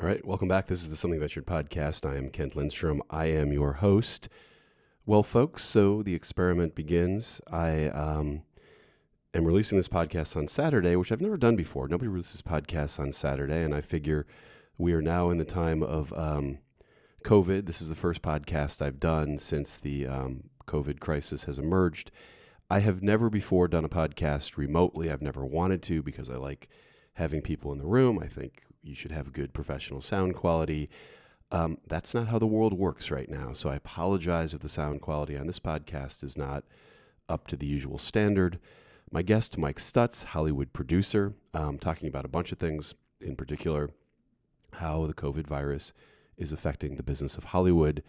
All right, welcome back. This is the Something Ventured podcast. I am Kent Lindstrom. I am your host. Well, folks, so the experiment begins. I am releasing this podcast on Saturday, which I've never done before. Nobody releases podcasts on Saturday, and I figure we are now in the time of COVID. This is the first podcast I've done since the COVID crisis has emerged. I have never before done a podcast remotely. I've never wanted to because I like having people in the room. I think you should have good professional sound quality. That's not how the world works right now. So I apologize if the sound quality on this podcast is not up to the usual standard. My guest, Mike Stutz, Hollywood producer, talking about a bunch of things, in particular, how the COVID virus is affecting the business of Hollywood.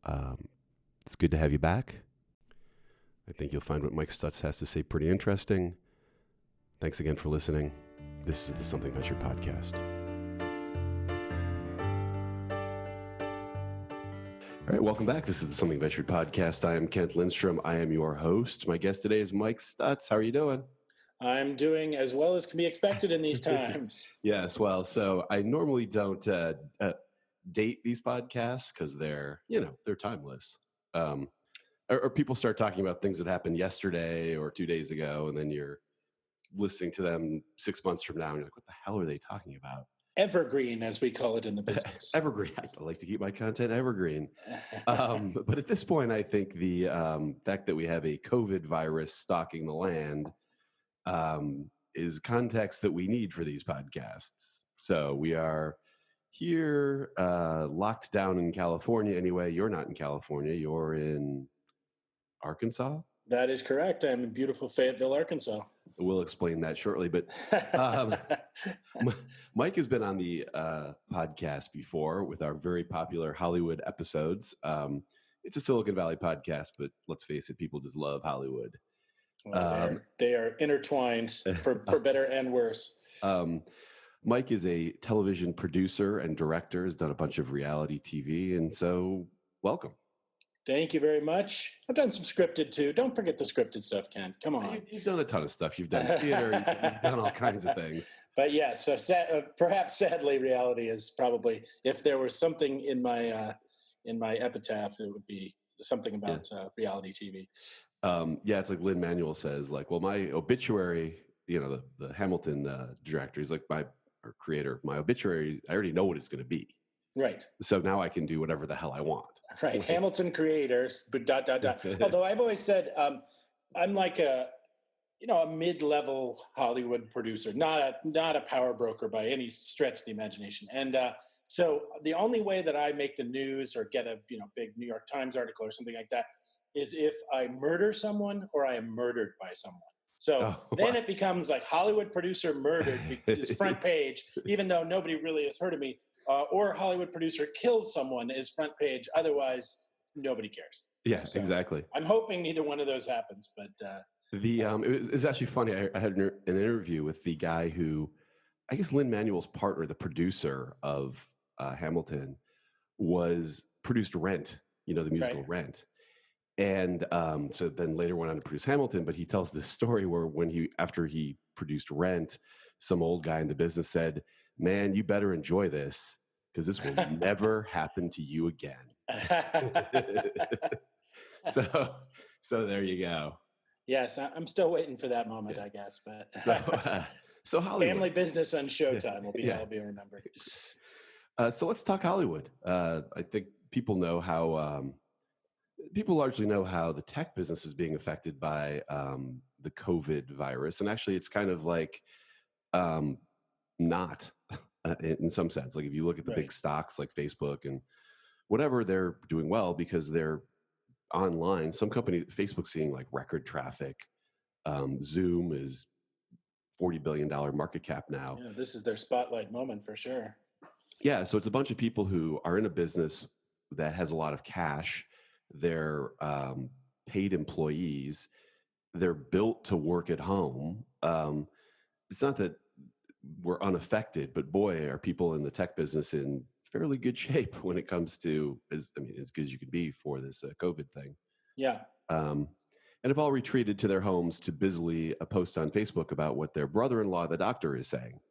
It's good to have you back. I think you'll find what Mike Stutz has to say pretty interesting. Thanks again for listening. This is the Something Ventured podcast. All right, welcome back. This is the Something Ventured podcast. I am Kent Lindstrom. I am your host. My guest today is Mike Stutz. How are you doing? I'm doing as well as can be expected in these times. Yes, well, so I normally don't date these podcasts because they're timeless. Or people start talking about things that happened yesterday or 2 days ago, and then you're listening to them 6 months from now, and you're like, what the hell are they talking about? Evergreen, as we call it in the business. Evergreen. I like to keep my content evergreen. But at this point, I think the fact that we have a COVID virus stalking the land is context that we need for these podcasts. So we are here locked down in California. Anyway, you're not in California. You're in Arkansas? That is correct. I'm in beautiful Fayetteville, Arkansas. We'll explain that shortly. But Mike has been on the podcast before with our very popular Hollywood episodes. It's a Silicon Valley podcast, but let's face it, people just love Hollywood. Well, they are intertwined for better and worse. Mike is a television producer and director, has done a bunch of reality TV, and so welcome. Thank you very much. I've done some scripted too. Don't forget the scripted stuff, Ken. Come on. You've done a ton of stuff. You've done theater. You've done all kinds of things. But yeah, so perhaps sadly, reality is probably, if there was something in my epitaph, it would be something about reality TV. It's like Lin-Manuel says, like, well, my obituary, the Hamilton director, he's like or creator, my obituary, I already know what it's going to be. Right. So now I can do whatever the hell I want. Right. Hamilton creators, but ... Although I've always said I'm like a mid-level Hollywood producer, not a power broker by any stretch of the imagination. And so the only way that I make the news or get a big New York Times article or something like that is if I murder someone or I am murdered by someone. So then it becomes like Hollywood producer murdered is front page, even though nobody really has heard of me. Or Hollywood producer kills someone is front page. Otherwise, nobody cares. Yeah, so exactly. I'm hoping neither one of those happens. But it was actually funny. I had an interview with the guy who, I guess Lin-Manuel's partner, the producer of Hamilton, produced Rent. The musical Right. Rent. And so then later went on to produce Hamilton. But he tells this story where after he produced Rent, some old guy in the business said, "Man, you better enjoy this because this will never happen to you again." So there you go. Yes, I'm still waiting for that moment, I guess. But so Hollywood. Family Business on Showtime will be remembered. So let's talk Hollywood. I think people know how people largely know how the tech business is being affected by the COVID virus, and actually, it's kind of like not. In some sense, like if you look at the big stocks like Facebook and whatever, they're doing well because they're online. Some company, Facebook's seeing like record traffic. Zoom is $40 billion market cap now. Yeah, this is their spotlight moment for sure. Yeah, so it's a bunch of people who are in a business that has a lot of cash. They're paid employees. They're built to work at home. It's not that we're unaffected, but boy, are people in the tech business in fairly good shape when it comes to, as good as you could be for this COVID thing. Yeah. And have all retreated to their homes to busily post on Facebook about what their brother-in-law, the doctor, is saying.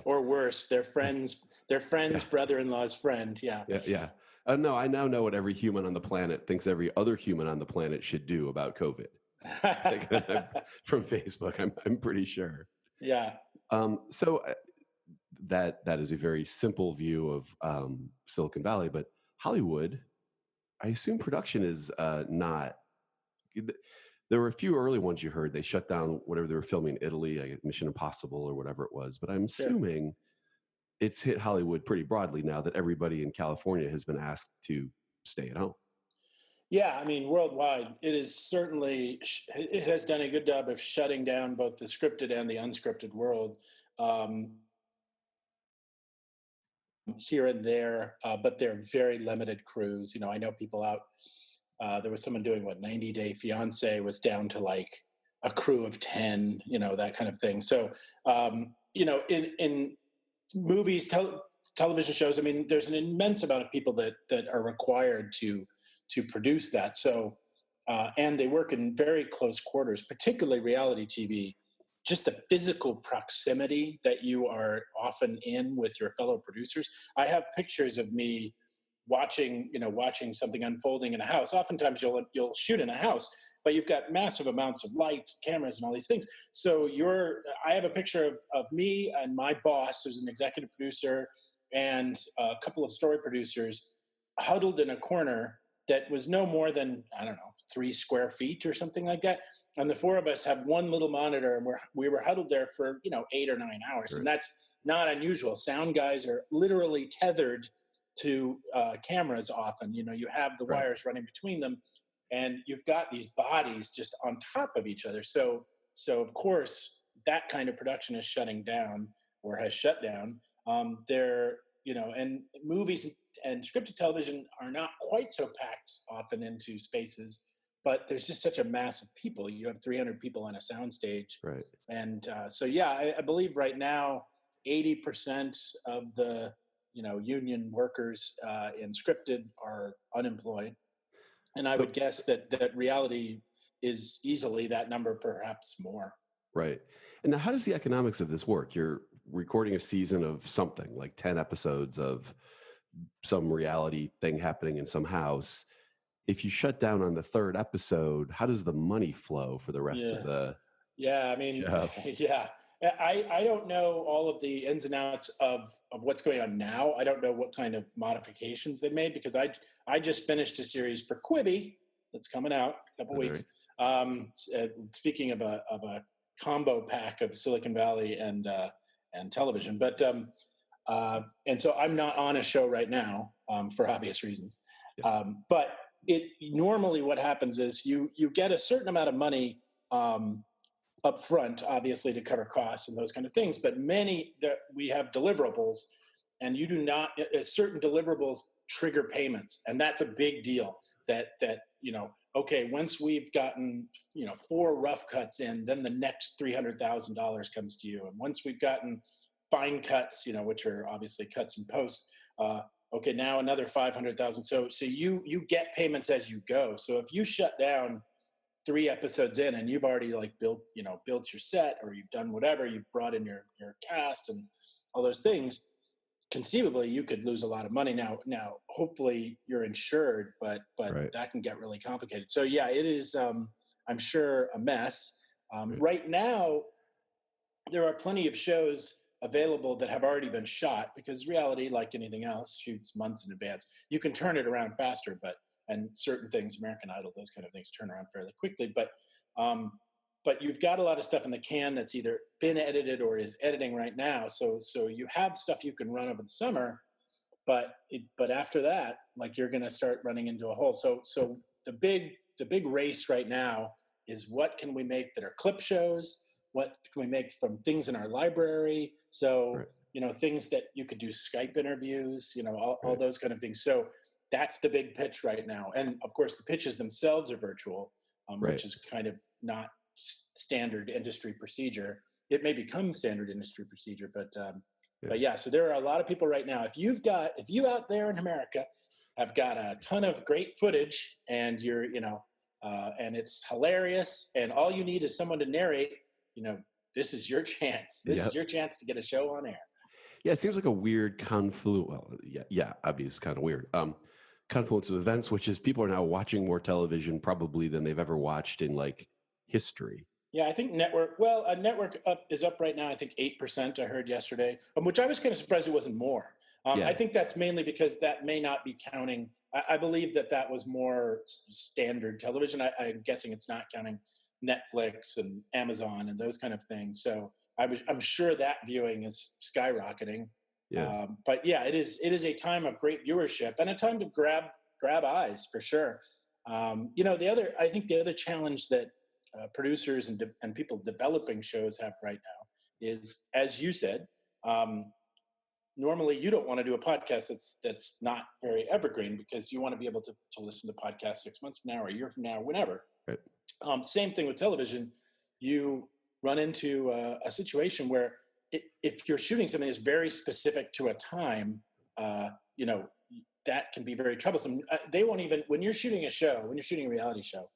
Or worse, their friend's Yeah, brother-in-law's friend. Yeah. yeah, yeah. No, I now know what every human on the planet thinks every other human on the planet should do about COVID. Like, from Facebook, I'm pretty sure. Yeah. So that is a very simple view of Silicon Valley, but Hollywood, I assume production is not. There were a few early ones you heard. They shut down whatever they were filming in Italy, like Mission Impossible or whatever it was. But I'm Sure. assuming it's hit Hollywood pretty broadly now that everybody in California has been asked to stay at home. Yeah, I mean, worldwide, it is certainly it has done a good job of shutting down both the scripted and the unscripted world. Um, Here and there, but they're very limited crews. I know people out. There was someone doing 90 Day Fiance was down to like a crew of 10, that kind of thing. So, in movies, television shows, I mean, there's an immense amount of people that are required to produce that. So, and they work in very close quarters, particularly reality TV. Just the physical proximity that you are often in with your fellow producers. I have pictures of me watching something unfolding in a house. Oftentimes you'll shoot in a house, but you've got massive amounts of lights, cameras, and all these things. So I have a picture of me and my boss, who's an executive producer, and a couple of story producers huddled in a corner that was no more than, I don't know, 3 square feet or something like that. And the four of us have one little monitor, and we were huddled there for 8 or 9 hours, and Right. that's not unusual. Sound guys are literally tethered to cameras often. You have the Right. wires running between them, and you've got these bodies just on top of each other. So of course that kind of production is shutting down or has shut down. And movies and scripted television are not quite so packed often into spaces, but there's just such a mass of people. You have 300 people on a soundstage, Right. and so yeah, I believe right now 80% of the union workers in scripted are unemployed, and I So would guess that reality is easily that number, perhaps more. right. And now, how does the economics of this work? You're recording a season of something like 10 episodes of some reality thing happening in some house. If you shut down on the third episode, how does the money flow for the rest of Yeah. the Yeah, I mean, show? yeah. I don't know all of the ins and outs of what's going on now. I don't know what kind of modifications they made, because I just finished a series for Quibi that's coming out in a couple All right. weeks. Speaking of a combo pack of Silicon Valley and television, but and so I'm not on a show right now for obvious reasons. Yeah. But it normally what happens is you get a certain amount of money up front, obviously, to cover costs and those kind of things. But we have deliverables, and you do not. Certain deliverables trigger payments, and that's a big deal. Okay, once we've gotten 4 rough cuts in, then the next $300,000 comes to you, and once we've gotten fine cuts, which are obviously cuts in post. Okay, now another 500,000. So you get payments as you go. So if you shut down 3 episodes in and you've already built your set, or you've done whatever, you've brought in your cast and all those things, conceivably you could lose a lot of money. Now hopefully you're insured, but Right. that can get really complicated. So yeah, it is I'm sure a mess. Right. Right now there are plenty of shows available that have already been shot, because reality, like anything else, shoots months in advance. You can turn it around faster, and certain things, American Idol, those kind of things, turn around fairly quickly. Um, but you've got a lot of stuff in the can that's either been edited or is editing right now. So you have stuff you can run over the summer, but after that, you're going to start running into a hole. So the big race right now is, what can we make that are clip shows? What can we make from things in our library? So Right. things that you could do Skype interviews, all Right. those kind of things. So that's the big pitch right now. And of course, the pitches themselves are virtual, Right. which is kind of not standard industry procedure. It may become standard industry procedure, Yeah. but yeah. So there are a lot of people right now. If you out there in America have got a ton of great footage, and and it's hilarious, and all you need is someone to narrate, this is your chance. This is your chance to get a show on air. Yeah, it seems like a weird confluence. Well, yeah, obviously it's kind of weird. Confluence of events, which is people are now watching more television probably than they've ever watched in like history. Yeah, I think network. Well, a network is up right now. I think 8%. I heard yesterday, which I was kind of surprised it wasn't more. I think that's mainly because that may not be counting. I believe that was more standard television. I'm guessing it's not counting Netflix and Amazon and those kind of things. So I'm sure that viewing is skyrocketing. Yeah. But yeah, it is a time of great viewership and a time to grab eyes for sure. I think the other challenge that producers and people developing shows have right now is, as you said, normally you don't want to do a podcast that's not very evergreen because you want to be able to listen to podcasts 6 months from now or a year from now, whenever. Right. Same thing with television. You run into a situation where if you're shooting something that's very specific to a time, that can be very troublesome. They won't even, when you're shooting a reality show,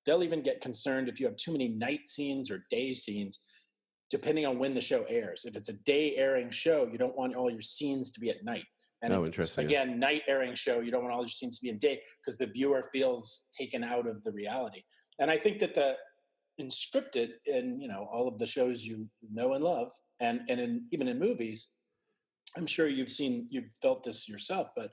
they'll even get concerned if you have too many night scenes or day scenes, depending on when the show airs. If it's a day airing show, you don't want all your scenes to be at night. And interesting. Again, night airing show, you don't want all your scenes to be in day because the viewer feels taken out of the reality. And I think that in scripted and all of the shows you know and love, and even in movies, I'm sure you've felt this yourself, but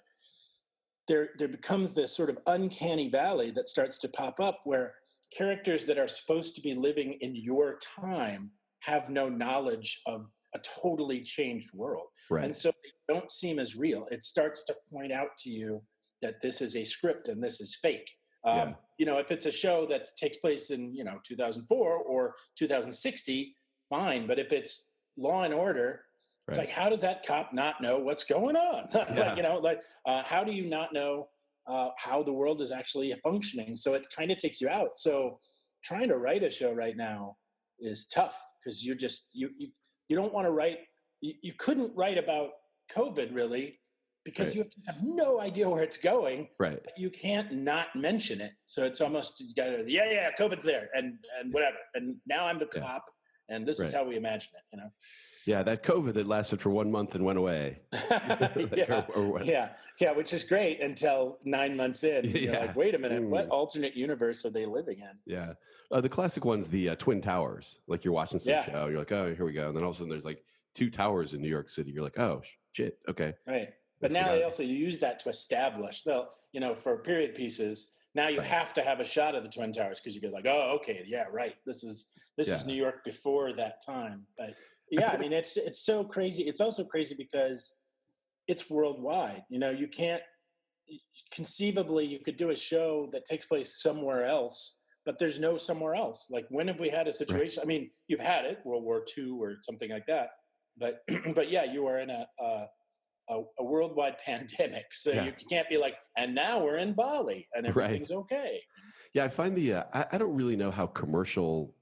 there becomes this sort of uncanny valley that starts to pop up where characters that are supposed to be living in your time have no knowledge of a totally changed world. Right. And so they don't seem as real. It starts to point out to you that this is a script and this is fake. If it's a show that takes place in 2004 or 2060, fine. But if it's Law and Order, it's like, how does that cop not know what's going on? How do you not know how the world is actually functioning? So it kind of takes you out. So trying to write a show right now is tough because you don't want to write. You couldn't write about COVID really because you have no idea where it's going. Right. But you can't not mention it. So it's almost, you got to, COVID's there and whatever. And now I'm the cop and this is how we imagine it, Yeah, that COVID that lasted for 1 month and went away. Which is great until 9 months in. You're like, wait a minute, what alternate universe are they living in? Yeah. The classic one's the Twin Towers. Like you're watching some show, you're like, oh, here we go. And then all of a sudden there's like 2 towers in New York City. You're like, oh, shit, okay. Right. But now they also use that to establish, for period pieces, now you have to have a shot of the Twin Towers because you get like, oh, okay, yeah, right. This is New York before that time. But yeah, I mean, it's so crazy. It's also crazy because it's worldwide. You can't conceivably you could do a show that takes place somewhere else, but there's no somewhere else. Like when have we had a situation? I mean, you've had it, World War II or something like that. But yeah, you are in a worldwide pandemic. So you can't be like, and now we're in Bali and everything's okay. Yeah, I find I don't really know how commercial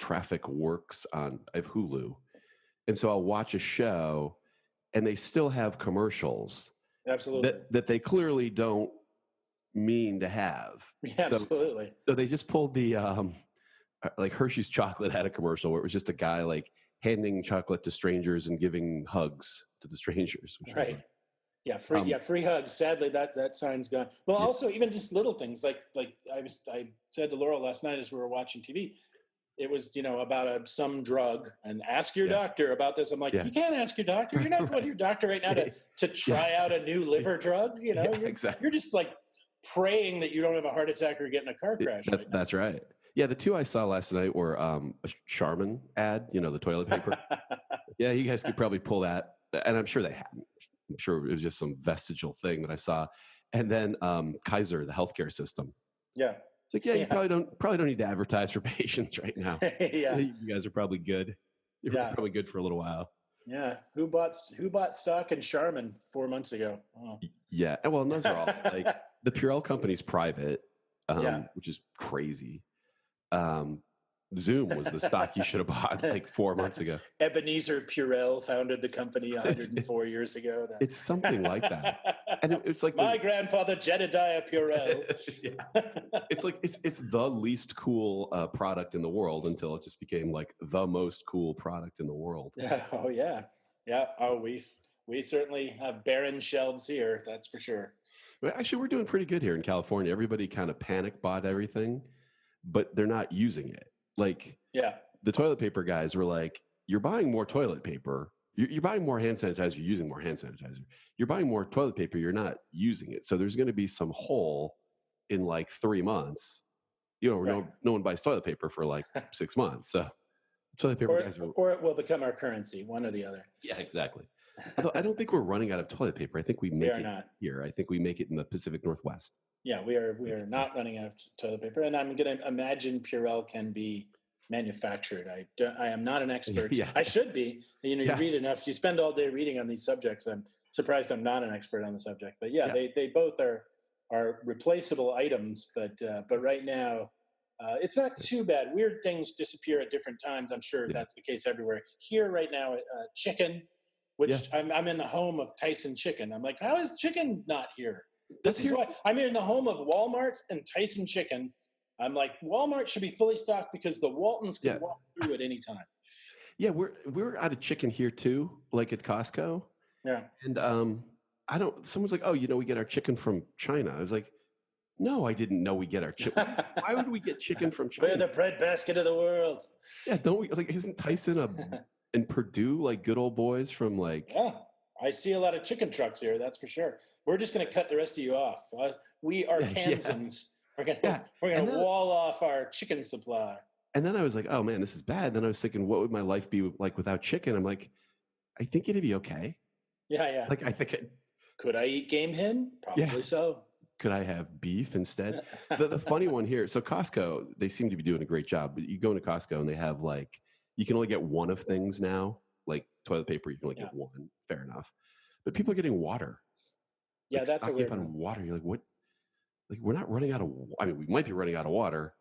traffic works I have Hulu. And so I'll watch a show and they still have commercials. Absolutely. That they clearly don't mean to have. Yeah, absolutely. So they just pulled the, like Hershey's chocolate had a commercial where it was just a guy like handing chocolate to strangers and giving hugs to the strangers. Right. Free hugs. Sadly, that sign's gone. Well, also even just little things like I said to Laurel last night as we were watching TV, it was about some drug and ask your doctor about this. I'm like, you can't ask your doctor. You're not going to your doctor right now to try out a new liver drug. You're just like praying that you don't have a heart attack or get in a car crash. That's right. Yeah, the 2 I saw last night were a Charmin ad, the toilet paper. Yeah, you guys could probably pull that. And I'm sure they hadn't. I'm sure it was just some vestigial thing that I saw. And then Kaiser, the healthcare system. Yeah. It's like, you probably don't need to advertise for patients right now. You guys are probably good. You're probably good for a little while. Yeah. Who bought stock in Charmin 4 months ago? Oh. Yeah. Well, and those are all like the Purell company's private, which is crazy. Zoom was the stock you should have bought like 4 months ago. Ebenezer Purell founded the company 104 years ago. It's something like that. And it's like my grandfather Jedediah Purell. yeah. It's like it's the least cool product in the world until it just became like the most cool product in the world. Oh yeah, yeah. Oh, we certainly have barren shelves here. That's for sure. But actually, we're doing pretty good here in California. Everybody kind of panic bought everything, but they're not using it. Like Yeah. the toilet paper guys were like, "You're buying more toilet paper. You're buying more hand sanitizer. You're using more hand sanitizer. You're buying more toilet paper. You're not using it. So there's going to be some hole in like 3 months. Right. No one buys toilet paper for like 6 months. So toilet paper guys are, Or it will become our currency, one or the other. yeah, exactly. Although I don't think we're running out of toilet paper. I think we We make are it not. here. I think we make it in the Pacific Northwest. Yeah, we are not running out of toilet paper, and I'm going to imagine Purell can be manufactured. I am not an expert. Yeah. I should be. You Yeah. read enough. You spend all day reading on these subjects. I'm surprised I'm not an expert on the subject. But yeah, Yeah. they both are replaceable items. But right now, it's not too bad. Weird things disappear at different times. I'm sure Yeah. that's the case everywhere. Here right now, chicken, which Yeah. I'm in the home of Tyson Chicken. I'm like, how is chicken not here? This That's is here. why I'm in the home of Walmart and Tyson Chicken. I'm like, Walmart should be fully stocked because the Waltons can Yeah. walk through at any time. Yeah, we're out of chicken here too, like at Costco. Yeah. And someone's like, "Oh, we get our chicken from China." I was like, "No, I didn't know we get our chicken. Why would we get chicken from We're China?" the breadbasket of the world. Yeah, don't we like isn't Tyson and Purdue like good old boys from like Yeah, I see a lot of chicken trucks here. That's for sure. We're just going to cut the rest of you off. We are Kansans. Yeah. We're going to wall off our chicken supply. And then I was like, "Oh man, this is bad." Then I was thinking, what would my life be like without chicken? I'm like, I think it'd be okay. Yeah, yeah. Like I think Could I eat game hen? Probably so. Could I have beef instead? The funny one here, so Costco, they seem to be doing a great job. But you go into Costco and they have like, you can only get one of things now, like toilet paper, you can only get one. Fair enough. But people are getting water. Yeah, like, that's a weird on one. water. You're like, what? Like, we're not running out of, I mean, we might be running out of water,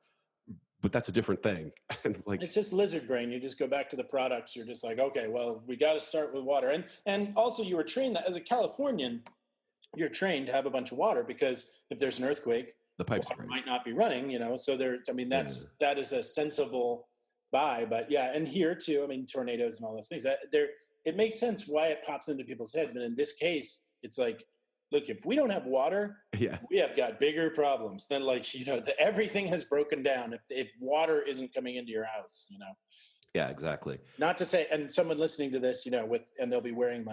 but that's a different thing. And like, it's just lizard brain. You just go back to the products. You're just like, okay, well, we got to start with water. And also you were trained that as a Californian, you're trained to have a bunch of water because if there's an earthquake, the pipes might not be running, so that is a sensible buy. But yeah, and here too, I mean, tornadoes and all those things, it makes sense why it pops into people's head. But in this case, it's like, look, if we don't have water, we have got bigger problems than everything has broken down if water isn't coming into your house, Yeah, exactly. Not to say, and someone listening to this, and they'll be wearing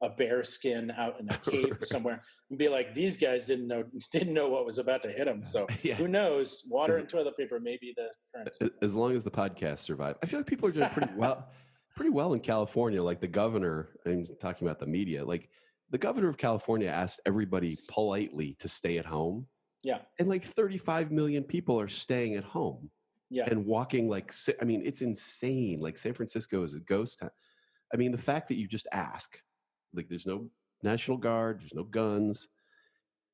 a bear skin out in a cave somewhere and be like, these guys didn't know what was about to hit them. So who knows? Water and toilet paper may be the currency. As long as the podcast survive. I feel like people are doing pretty well in California. Like the governor, I'm talking about the media, like the governor of California asked everybody politely to stay at home. Yeah. And like 35 million people are staying at home. Yeah. And walking it's insane. Like San Francisco is a ghost town. I mean, the fact that you just ask, like there's no National Guard, there's no guns.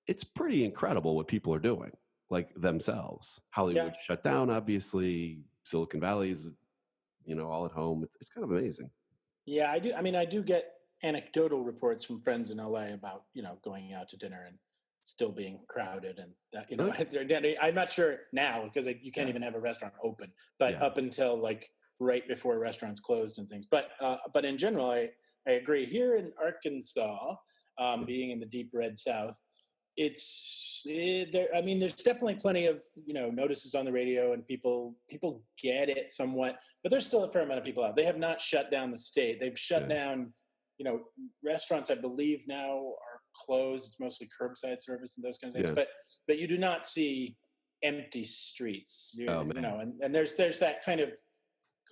It's pretty incredible what people are doing, like themselves. Hollywood shut down, obviously. Silicon Valley is, all at home. It's kind of amazing. Yeah, I do. I mean, I do get anecdotal reports from friends in LA about, going out to dinner and still being crowded and that, really? I'm not sure now because you can't even have a restaurant open, but up until like right before restaurants closed and things. But in general, I agree. Here in Arkansas, being in the deep red South, there's definitely plenty of notices on the radio and people get it somewhat, but there's still a fair amount of people out. They have not shut down the state. They've shut down, restaurants. I believe now are closed. It's mostly curbside service and those kinds of things. But you do not see empty streets. And there's that kind of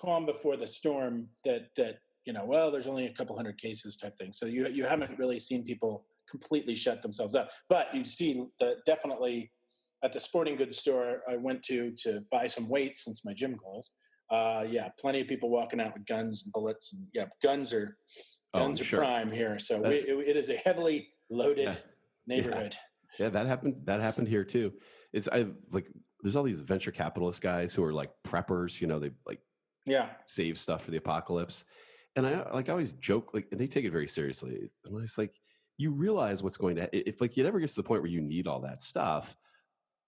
calm before the storm that there's only a couple hundred cases type thing. So you haven't really seen people completely shut themselves up. But you see definitely at the sporting goods store I went to buy some weights since my gym closed. Plenty of people walking out with guns and bullets. And guns are prime here. So it is a heavily loaded neighborhood. Yeah, that happened here too. There's all these venture capitalist guys who are like preppers, they save stuff for the apocalypse. And I always joke, and they take it very seriously. And I was like, you realize what's going to, if like it ever gets to the point where you need all that stuff,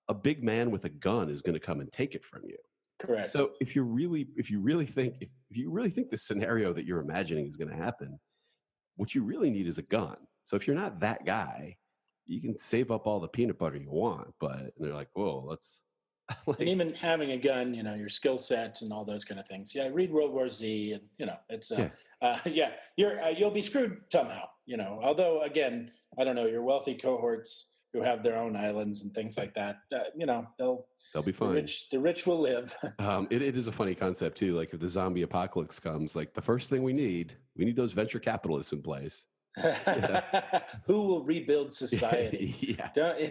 a big man with a gun is going to come and take it from you. Correct. So if you really think the scenario that you're imagining is going to happen, what you really need is a gun. So if you're not that guy, you can save up all the peanut butter you want, but they're like, whoa, let's And even having a gun, your skill sets and all those kind of things. Yeah, read World War Z, and it's yeah. yeah, you'll be screwed somehow. Although again, I don't know, your wealthy cohorts who have their own islands and things like that. They'll be fine. The rich will live. It is a funny concept too. Like if the zombie apocalypse comes, like the first thing we need those venture capitalists in place. Who will rebuild society?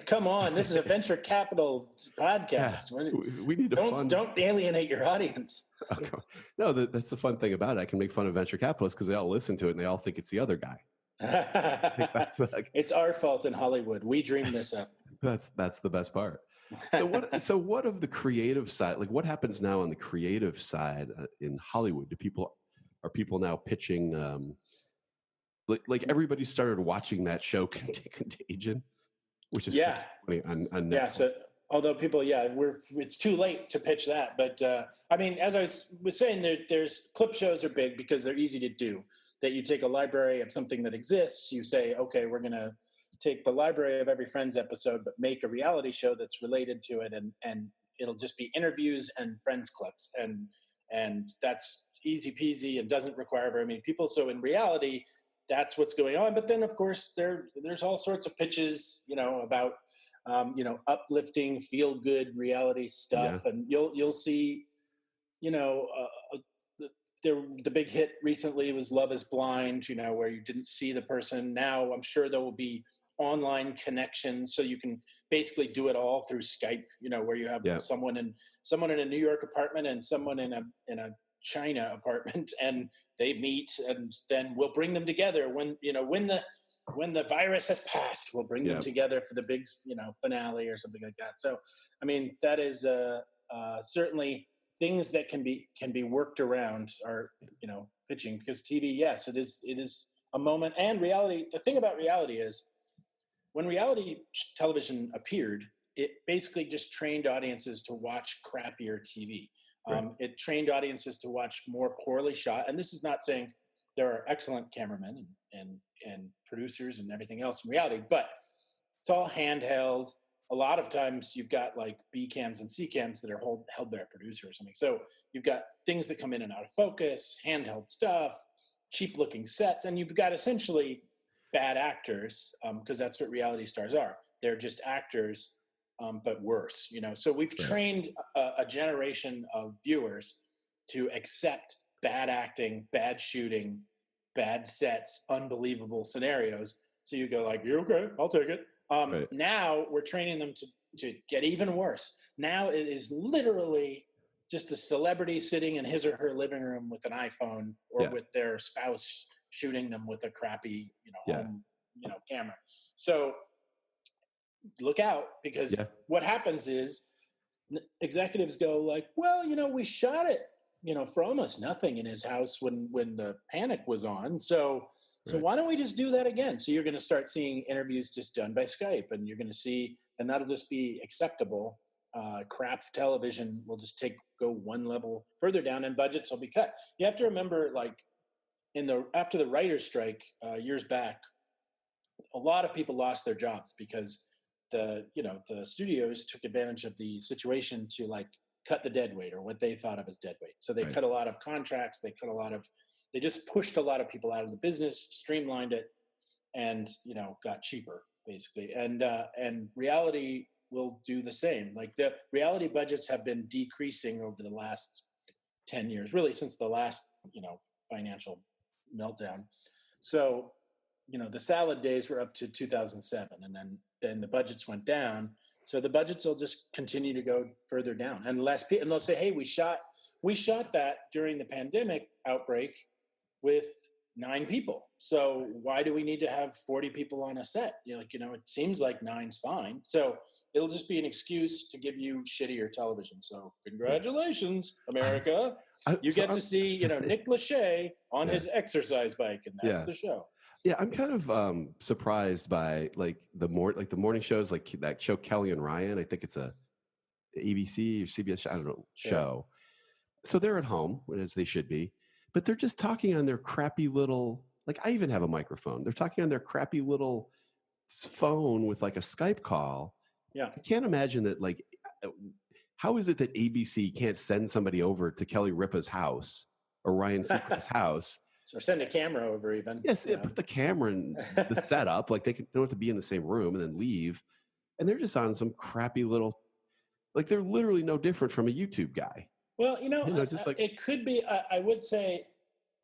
Come on, this is a venture capital podcast. We need to don't alienate your audience. Okay. No, that's the fun thing about it. I can make fun of venture capitalists because they all listen to it and they all think it's the other guy. It's our fault in Hollywood. We dreamed this up. That's the best part. So what of the creative side? Like what happens now on the creative side in Hollywood? Are people now pitching? Like everybody started watching that show Contagion, which is funny on Netflix. Yeah. So although people, it's too late to pitch that. But I mean, as I was saying, there's clip shows are big because they're easy to do. That you take a library of something that exists, you say, okay, we're going to take the library of every Friends episode, but make a reality show that's related to it, and it'll just be interviews and Friends clips, and that's easy peasy and doesn't require very many people. So in reality, that's what's going on. But then, of course, there's all sorts of pitches, about uplifting, feel good reality stuff, and you'll see, the big hit recently was Love is Blind, where you didn't see the person. Now I'm sure there will be online connections, so you can basically do it all through Skype, where you have someone in a New York apartment and someone in a China apartment, and they meet, and then we'll bring them together when the virus has passed. We'll bring them together for the big finale or something like that. So I mean, that is certainly things that can be worked around are pitching, because TV, yes, it is a moment. And reality, the thing about reality is when reality television appeared, it basically just trained audiences to watch crappier TV. It trained audiences to watch more poorly shot. And this is not saying there are excellent cameramen and producers and everything else in reality, but it's all handheld. A lot of times you've got like B cams and C cams that are held by a producer or something. So you've got things that come in and out of focus, handheld stuff, cheap looking sets, and you've got essentially bad actors, because that's what reality stars are. They're just actors, but worse, So we've trained a generation of viewers to accept bad acting, bad shooting, bad sets, unbelievable scenarios. So you go like, you're okay, I'll take it. Now we're training them to get even worse. Now it is literally just a celebrity sitting in his or her living room with an iPhone, or with their spouse shooting them with a crappy, home, camera. So look out, because what happens is executives go like, well, we shot it, for almost nothing in his house when the panic was on. So why don't we just do that again? So you're going to start seeing interviews just done by Skype, and you're going to see, and that'll just be acceptable. Crap television will just go one level further down, and budgets will be cut. You have to remember, like after the writer's strike years back, a lot of people lost their jobs because the studios took advantage of the situation to like cut the dead weight, or what they thought of as dead weight. So they cut a lot of contracts. They just pushed a lot of people out of the business, streamlined it, and got cheaper basically. And reality will do the same. Like the reality budgets have been decreasing over the last 10 years, really since the last financial meltdown. So the salad days were up to 2007, and then the budgets went down. So the budgets will just continue to go further down, and they'll say, hey, we shot that during the pandemic outbreak with 9 people. So why do we need to have 40 people on a set? It seems like 9's fine. So it'll just be an excuse to give you shittier television. So congratulations, America. You get to see, Nick Lachey on his exercise bike, and that's the show. Yeah, I'm kind of surprised by like the morning shows, like that show Kelly and Ryan. I think it's a ABC or CBS, I don't know, Sure. show. So they're at home, as they should be, but they're just talking on their crappy little, like I even have a microphone. They're talking on their crappy little phone with like a Skype call. Yeah. I can't imagine that, like, uh, how is it that ABC can't send somebody over to Kelly Ripa's house or Ryan Seacrest's house? So send a camera over even. Yes, put the camera in the setup, like they don't have to be in the same room and then leave. And they're just on some crappy little, like they're literally no different from a YouTube guy. Well, Just like, it could be. I would say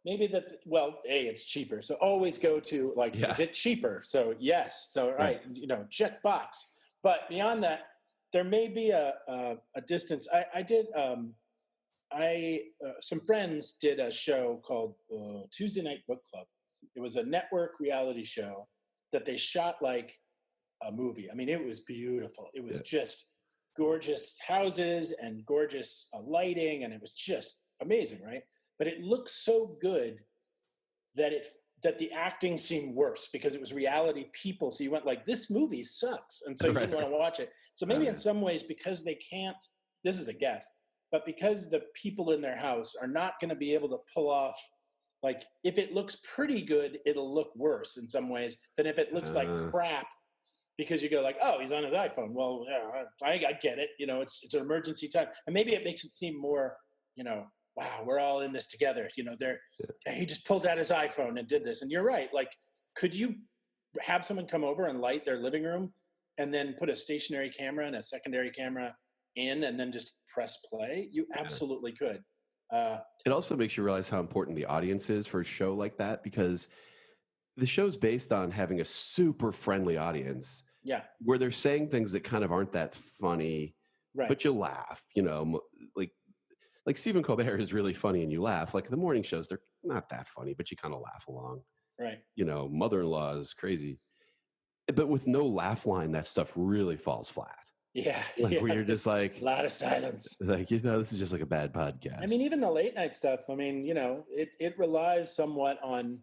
maybe that. Well, it's cheaper. So always go to like, yeah, is it cheaper? So yes. So right. right, check box. But beyond that, there may be a distance. I did. Some friends did a show called Tuesday Night Book Club. It was a network reality show that they shot like a movie. I mean, it was beautiful. It was Yeah. just gorgeous houses and gorgeous lighting, and it was just amazing, right? But it looked so good that the acting seemed worse because it was reality people. So you went like, this movie sucks, and so you Right, didn't want to watch it. So maybe in right. some ways, because they can't. This is a guess, but because the people in their house are not going to be able to pull off, like, if it looks pretty good, it'll look worse in some ways than if it looks like Uh, crap, because you go like, oh, he's on his iPhone. Well, yeah, I get it. It's an emergency time, and maybe it makes it seem more, wow, we're all in this together. He just pulled out his iPhone and did this. And you're right. Like, could you have someone come over and light their living room, and then put a stationary camera and a secondary camera in, and then just press play? You yeah. absolutely could. Uh, It also makes you realize how important the audience is for a show like that, because the show's based on having a super friendly audience yeah, where they're saying things that kind of aren't that funny, right. but you laugh, like Stephen Colbert is really funny and you laugh. Like the morning shows, they're not that funny, but you kind of laugh along. Right. Mother-in-law is crazy. But with no laugh line, that stuff really falls flat. Yeah. Like Yeah. where you're just There's a like, lot of silence. this is just like a bad I mean, podcast. even the late night stuff. I mean, it relies somewhat on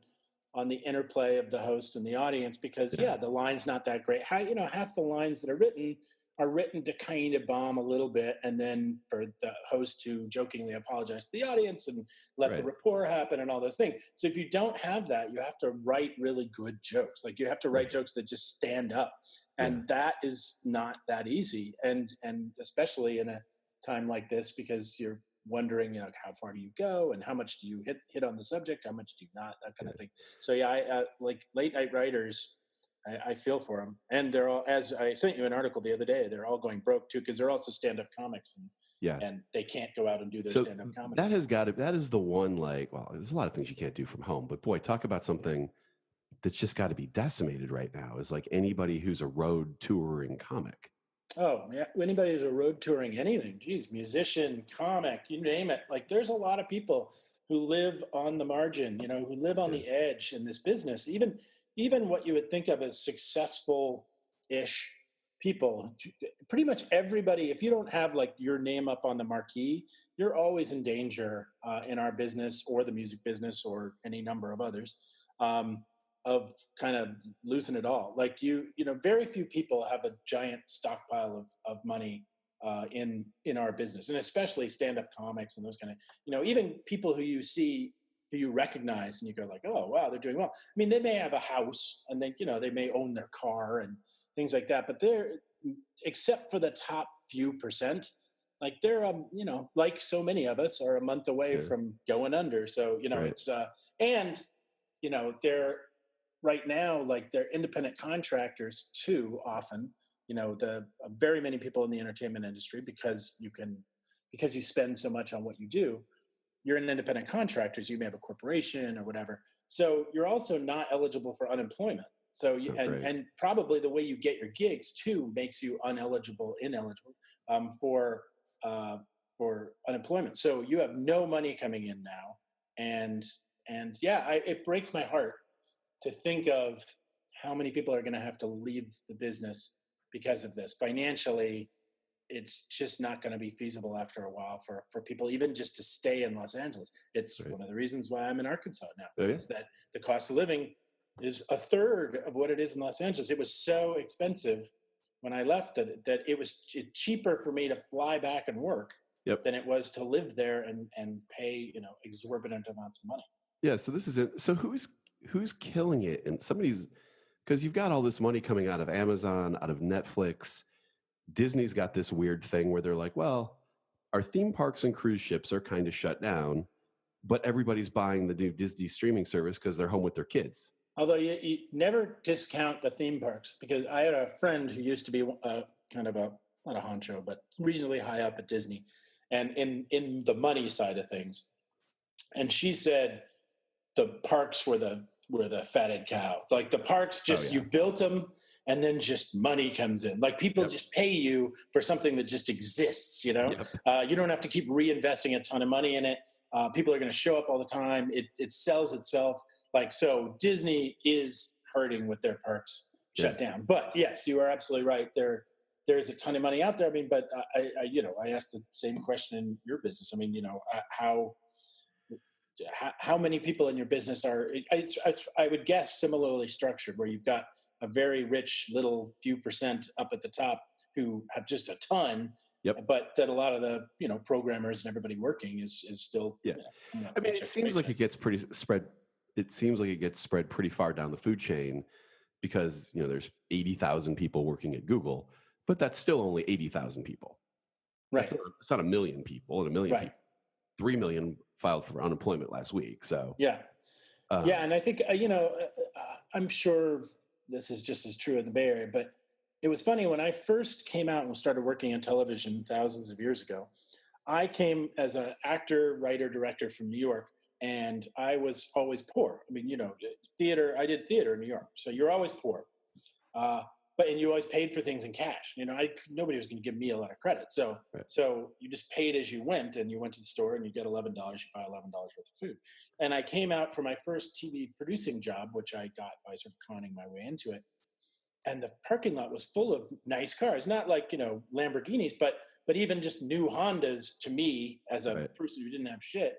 the interplay of the host and the audience, because Yeah, the line's not that great. Half the lines that are written to kind of bomb a little bit, and then for the host to jokingly apologize to the audience and let the right, rapport happen and all those things. So if you don't have that, you have to write really good jokes. Like, you have to write right. jokes that just stand up, Yeah, and that is not that easy. And especially in a time like this, because you're wondering, how far do you go, and how much do you hit on the subject, how much do you not, that kind yeah. of thing. So yeah, I like late night writers. I feel for them, and they're all. As I sent you an article the other day, they're all going broke too, because they're also stand-up comics, Yeah. and they can't go out and do their So stand-up comedy. that is the one, like, well, there's a lot of things you can't do from home, but boy, talk about something that's just got to be decimated right now is like anybody who's a road touring comic. Oh yeah, anybody who's a road touring anything, geez, musician, comic, you name it. Like, there's a lot of people who live on the margin, who live on Yeah. the edge in this business. Even what you would think of as successful-ish people, pretty much everybody. If you don't have like your name up on the marquee, you're always in danger in our business or the music business or any number of others. Um, of kind of losing it all. Like, very few people have a giant stockpile of money in our business, and especially stand-up comics and those kind of, even people who you recognize and you go like, oh wow, they're doing well. I mean, they may have a house, and they may own their car and things like that, but they're, except for the top few percent, like they're like so many of us, are a month away Yeah. from going under. So Right. it's and they're right now, like, they're independent contractors too often. The very many people in the entertainment industry, because you spend so much on what you do, you're an independent contractor, so you may have a corporation or whatever, so you're also not eligible for unemployment. So Oh, and great. and probably the way you get your gigs too makes you ineligible for uh, for unemployment. So you have no money coming in now, and yeah, it breaks my heart to think of how many people are going to have to leave the business because of this. Financially, it's just not going to be feasible after a while for people, even just to stay in Los Angeles. It's Right. one of the reasons why I'm in Arkansas now, Oh, yeah. is that the cost of living is a third of what it is in Los Angeles. It was so expensive when I left that it was cheaper for me to fly back and work Yep. than it was to live there and pay, exorbitant amounts of money. Yeah. So this is it. So who's killing it? And somebody's, because you've got all this money coming out of Amazon, out of Netflix. Disney's got this weird thing where they're like, well, our theme parks and cruise ships are kind of shut down, but everybody's buying the new Disney streaming service because they're home with their kids. Although you never discount the theme parks, because I had a friend who used to be kind of not a honcho, but reasonably high up at Disney, and in the money side of things, and she said the parks were the fatted cow. Like the parks, just you built them, and then just money comes in. Like people just pay you for something that just exists. You don't have to keep reinvesting a ton of money in it. People are going to show up all the time. It sells itself. Like, so Disney is hurting with their parks shut down. But yes, you are absolutely right. There's a ton of money out there. I mean, but I asked the same question in your business. I mean, how many people in your business are, I would guess, similarly structured, where you've got a very rich little few percent up at the top who have just a ton, but that a lot of the programmers and everybody working is still. I mean, it seems like it gets pretty spread. It seems like it gets spread pretty far down the food chain, because there's 80,000 people working at Google, but that's still only 80,000 people. Right. It's not a million people, and a million people. 3 million filed for unemployment last week. So and I think I'm sure this is just as true in the Bay Area, but it was funny when I first came out and started working in television thousands of years ago. I came as an actor, writer, director from New York, and I was always poor. I mean, theater. I did theater in New York, so you're always poor. And you always paid for things in cash. Nobody was going to give me a lot of credit. So you just paid as you went, and you went to the store and you get $11. You buy $11 worth of food. And I came out for my first TV producing job, which I got by sort of conning my way into it. And the parking lot was full of nice cars, not like, Lamborghinis, but even just new Hondas to me as a person who didn't have shit.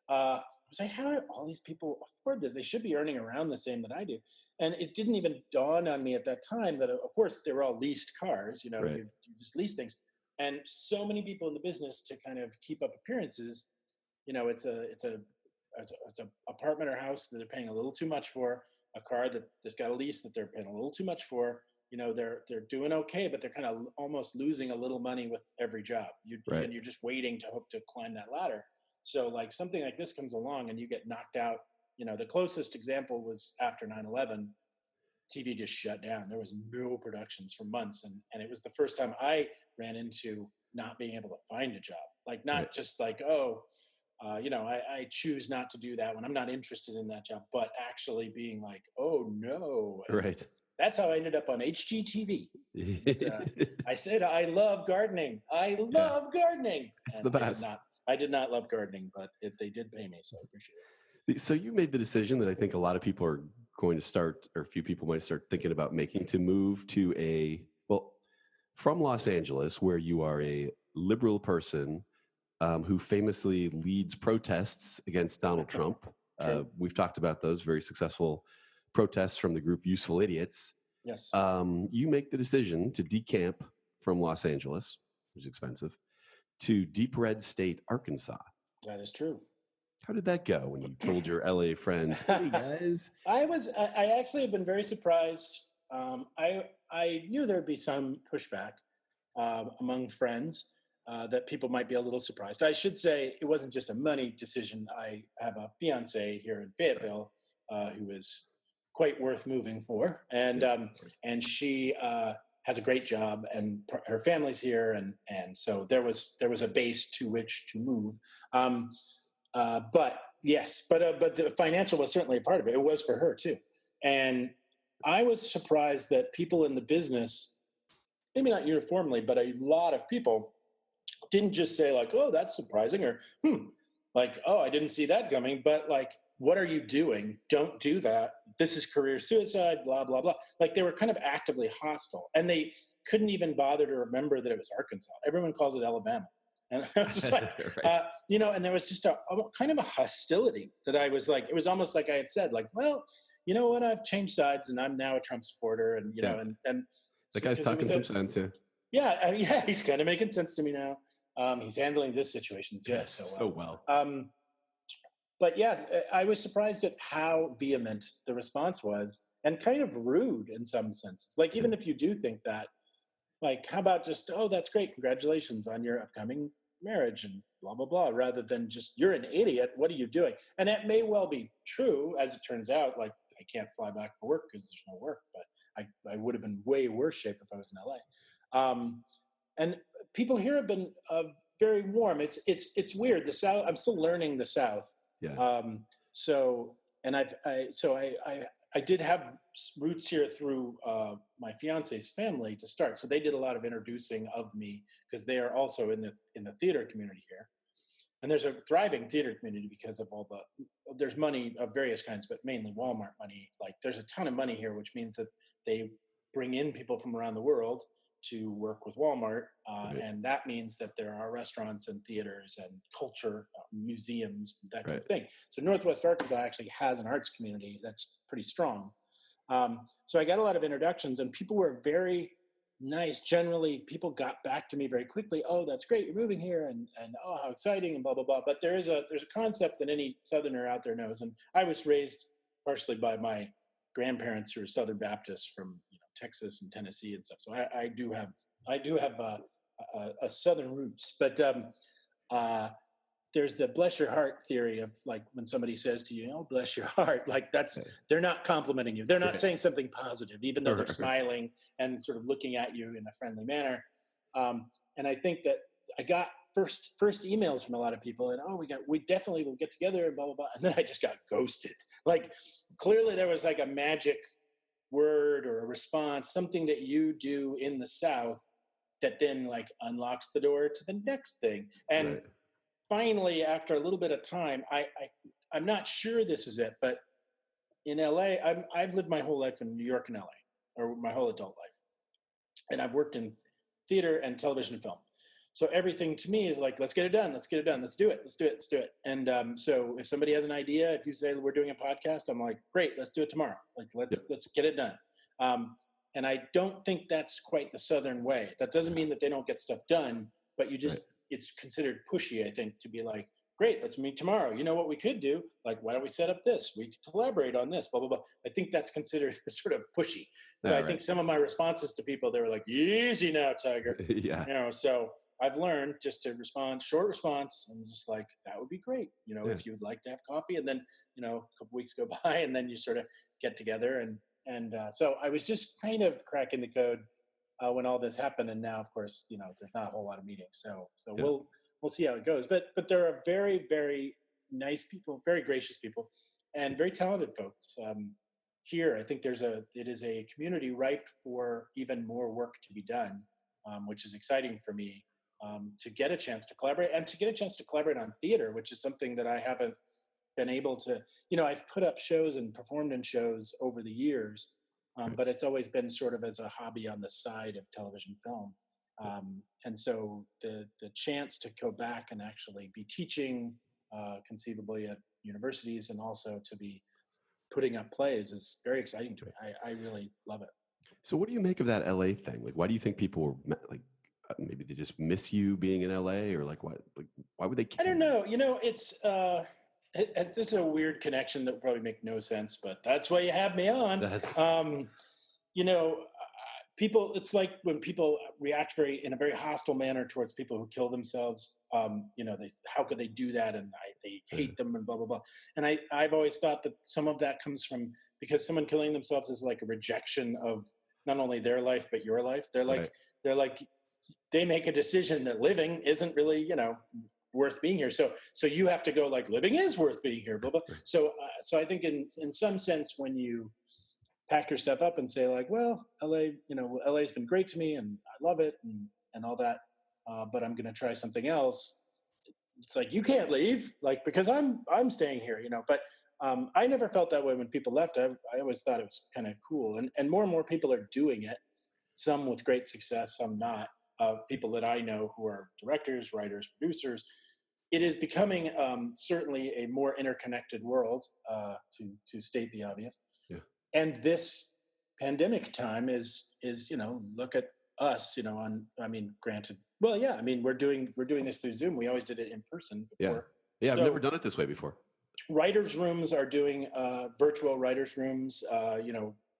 I was like, how do all these people afford this? They should be earning around the same that I do. And it didn't even dawn on me at that time that, of course, they were all leased cars. You just lease things. And so many people in the business, to kind of keep up appearances, it's a apartment or house that they're paying a little too much for, a car that's got a lease that they're paying a little too much for. They're doing okay, but they're kind of almost losing a little money with every job. And you're just waiting to hope to climb that ladder. So like something like this comes along and you get knocked out. The closest example was after 9/11, TV just shut down. There was no productions for months. And it was the first time I ran into not being able to find a job. Like not just like, I choose not to do that when I'm not interested in that job, but actually being like, oh no. Right. That's how I ended up on HGTV. I said, I love gardening. I love gardening. It's the best. I did not love gardening, but they did pay me, so I appreciate it. So you made the decision that I think a lot of people are going to start, or a few people might start thinking about making, to move to from Los Angeles, where you are a liberal person who famously leads protests against Donald Trump. We've talked about those very successful protests from the group Useful Idiots. Yes. You make the decision to decamp from Los Angeles, which is expensive, to Deep Red State, Arkansas. That is true. How did that go when you told your LA friends, hey guys? I actually have been very surprised. I knew there'd be some pushback among friends, that people might be a little surprised. I should say it wasn't just a money decision. I have a fiance here in Fayetteville who is quite worth moving for. And she has a great job, and her family's here. And so there was a base to which to move. But the financial was certainly a part of it. It was for her too. And I was surprised that people in the business, maybe not uniformly, but a lot of people didn't just say like, oh, that's surprising, or, like, oh, I didn't see that coming, but like, what are you doing? Don't do that. This is career suicide, blah, blah, blah. Like they were kind of actively hostile, and they couldn't even bother to remember that it was Arkansas. Everyone calls it Alabama. And I was just like, and there was just a kind of a hostility that I was like, it was almost like I had said, like, well, you know what, I've changed sides and I'm now a Trump supporter, and The guy's because it talking was some sense. yeah, he's kind of making sense to me now. He's handling this situation just So well. But yeah, I was surprised at how vehement the response was, and kind of rude in some senses. Like, even if you do think that, like, how about just, oh, that's great, congratulations on your upcoming marriage and blah blah blah, rather than just, you're an idiot, what are you doing? And that may well be true, as it turns out. Like, I can't fly back for work because there's no work, but I would have been way worse shape if I was in LA. And people here have been very warm. It's weird. The South. I'm still learning the South. Yeah. So, and I did have roots here through my fiance's family to start. So they did a lot of introducing of me, because they are also in the theater community here. And there's a thriving theater community because of there's money of various kinds, but mainly Walmart money. Like, there's a ton of money here, which means that they bring in people from around the world to work with Walmart. Right. And that means that there are restaurants and theaters and culture, museums, that kind of thing. So Northwest Arkansas actually has an arts community that's pretty strong. So I got a lot of introductions, and people were very nice. Generally, people got back to me very quickly. Oh, that's great, you're moving here, and oh, how exciting, and blah blah blah. But there's a concept that any Southerner out there knows, and I was raised partially by my grandparents who are Southern Baptists from Texas and Tennessee and stuff. So I do have a Southern roots, but there's the bless your heart theory of, like, when somebody says to you, oh, bless your heart, like, they're not complimenting you. They're not saying something positive, even though they're smiling and sort of looking at you in a friendly manner. And I think that I got first emails from a lot of people, and we definitely will get together and blah, blah, blah. And then I just got ghosted. Like, clearly there was like a magic word or a response, something that you do in the South that then like unlocks the door to the next thing. And finally, after a little bit of time, I'm not sure this is it, but in LA, I've lived my whole life in New York and LA, or my whole adult life. And I've worked in theater and television and film. So everything to me is like, let's get it done. Let's get it done. Let's do it. Let's do it. Let's do it. And so if somebody has an idea, if you say we're doing a podcast, I'm like, great, let's do it tomorrow. Like, let's get it done. And I don't think that's quite the Southern way. That doesn't mean that they don't get stuff done, but you just, it's considered pushy, I think, to be like, great, let's meet tomorrow. You know what we could do? Like, why don't we set up this? We could collaborate on this, blah, blah, blah. I think that's considered sort of pushy. So I think some of my responses to people, they were like, easy now, Tiger. So I've learned just to respond, short response, and just like, that would be great. If you'd like to have coffee, and then, a couple weeks go by, and then you sort of get together. And so I was just kind of cracking the code when all this happened. And now, of course, there's not a whole lot of meetings. So we'll see how it goes. But there are very, very nice people, very gracious people, and very talented folks here. I think it is a community ripe for even more work to be done, which is exciting for me, to get a chance to collaborate, and to get a chance to collaborate on theater, which is something that I haven't been able to. I've put up shows and performed in shows over the years, but it's always been sort of as a hobby on the side of television film. And so the chance to go back and actually be teaching, conceivably at universities, and also to be putting up plays is very exciting to me. I really love it. So what do you make of that LA thing? Like, why do you think people were like, maybe they just miss you being in LA, or like what? Like, why would they care? I don't know. It's this is a weird connection that would probably make no sense, but that's why you have me on. People, it's like when people react in a very hostile manner towards people who kill themselves. How could they do that? And they hate them and blah, blah, blah. And I've always thought that some of that comes from, because someone killing themselves is like a rejection of not only their life, but your life. They're like, they make a decision that living isn't really, worth being here. So you have to go like, living is worth being here, blah, blah. So I think in some sense, when you pack your stuff up and say like, well, LA's been great to me and I love it and all that, but I'm going to try something else. It's like, you can't leave, like, because I'm staying here, but I never felt that way when people left. I always thought it was kind of cool, and more people are doing it, some with great success, some not. People that I know who are directors, writers, producers. It is becoming certainly a more interconnected world, to state the obvious. Yeah. and this pandemic time is look at us, granted, well, yeah, I mean, we're doing this through Zoom. We always did it in person Yeah. before. Yeah. I've never So done it this way before. writers rooms are doing virtual writers rooms.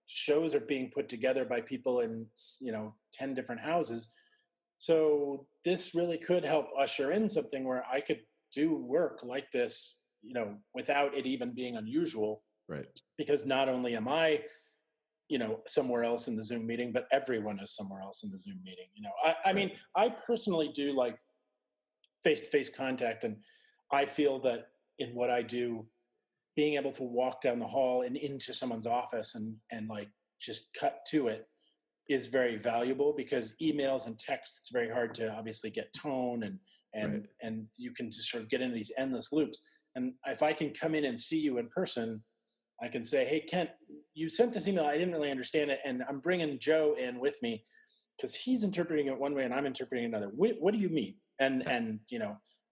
Shows are being put together by people in 10 different houses. So this really could help usher in something where I could do work like this, without it even being unusual, Right. because not only am I, somewhere else in the Zoom meeting, but everyone is somewhere else in the Zoom meeting. I Right. mean, I personally do like face-to-face contact, and I feel that in what I do, being able to walk down the hall and into someone's office and like just cut to it is very valuable, because emails and texts, it's very hard to obviously get tone, and Right. and you can just sort of get into these endless loops. And if I can come in and see you in person, I can say, hey, Kent, you sent this email, I didn't really understand it, and I'm bringing Joe in with me because he's interpreting it one way and I'm interpreting it another. What do you mean? Yeah. And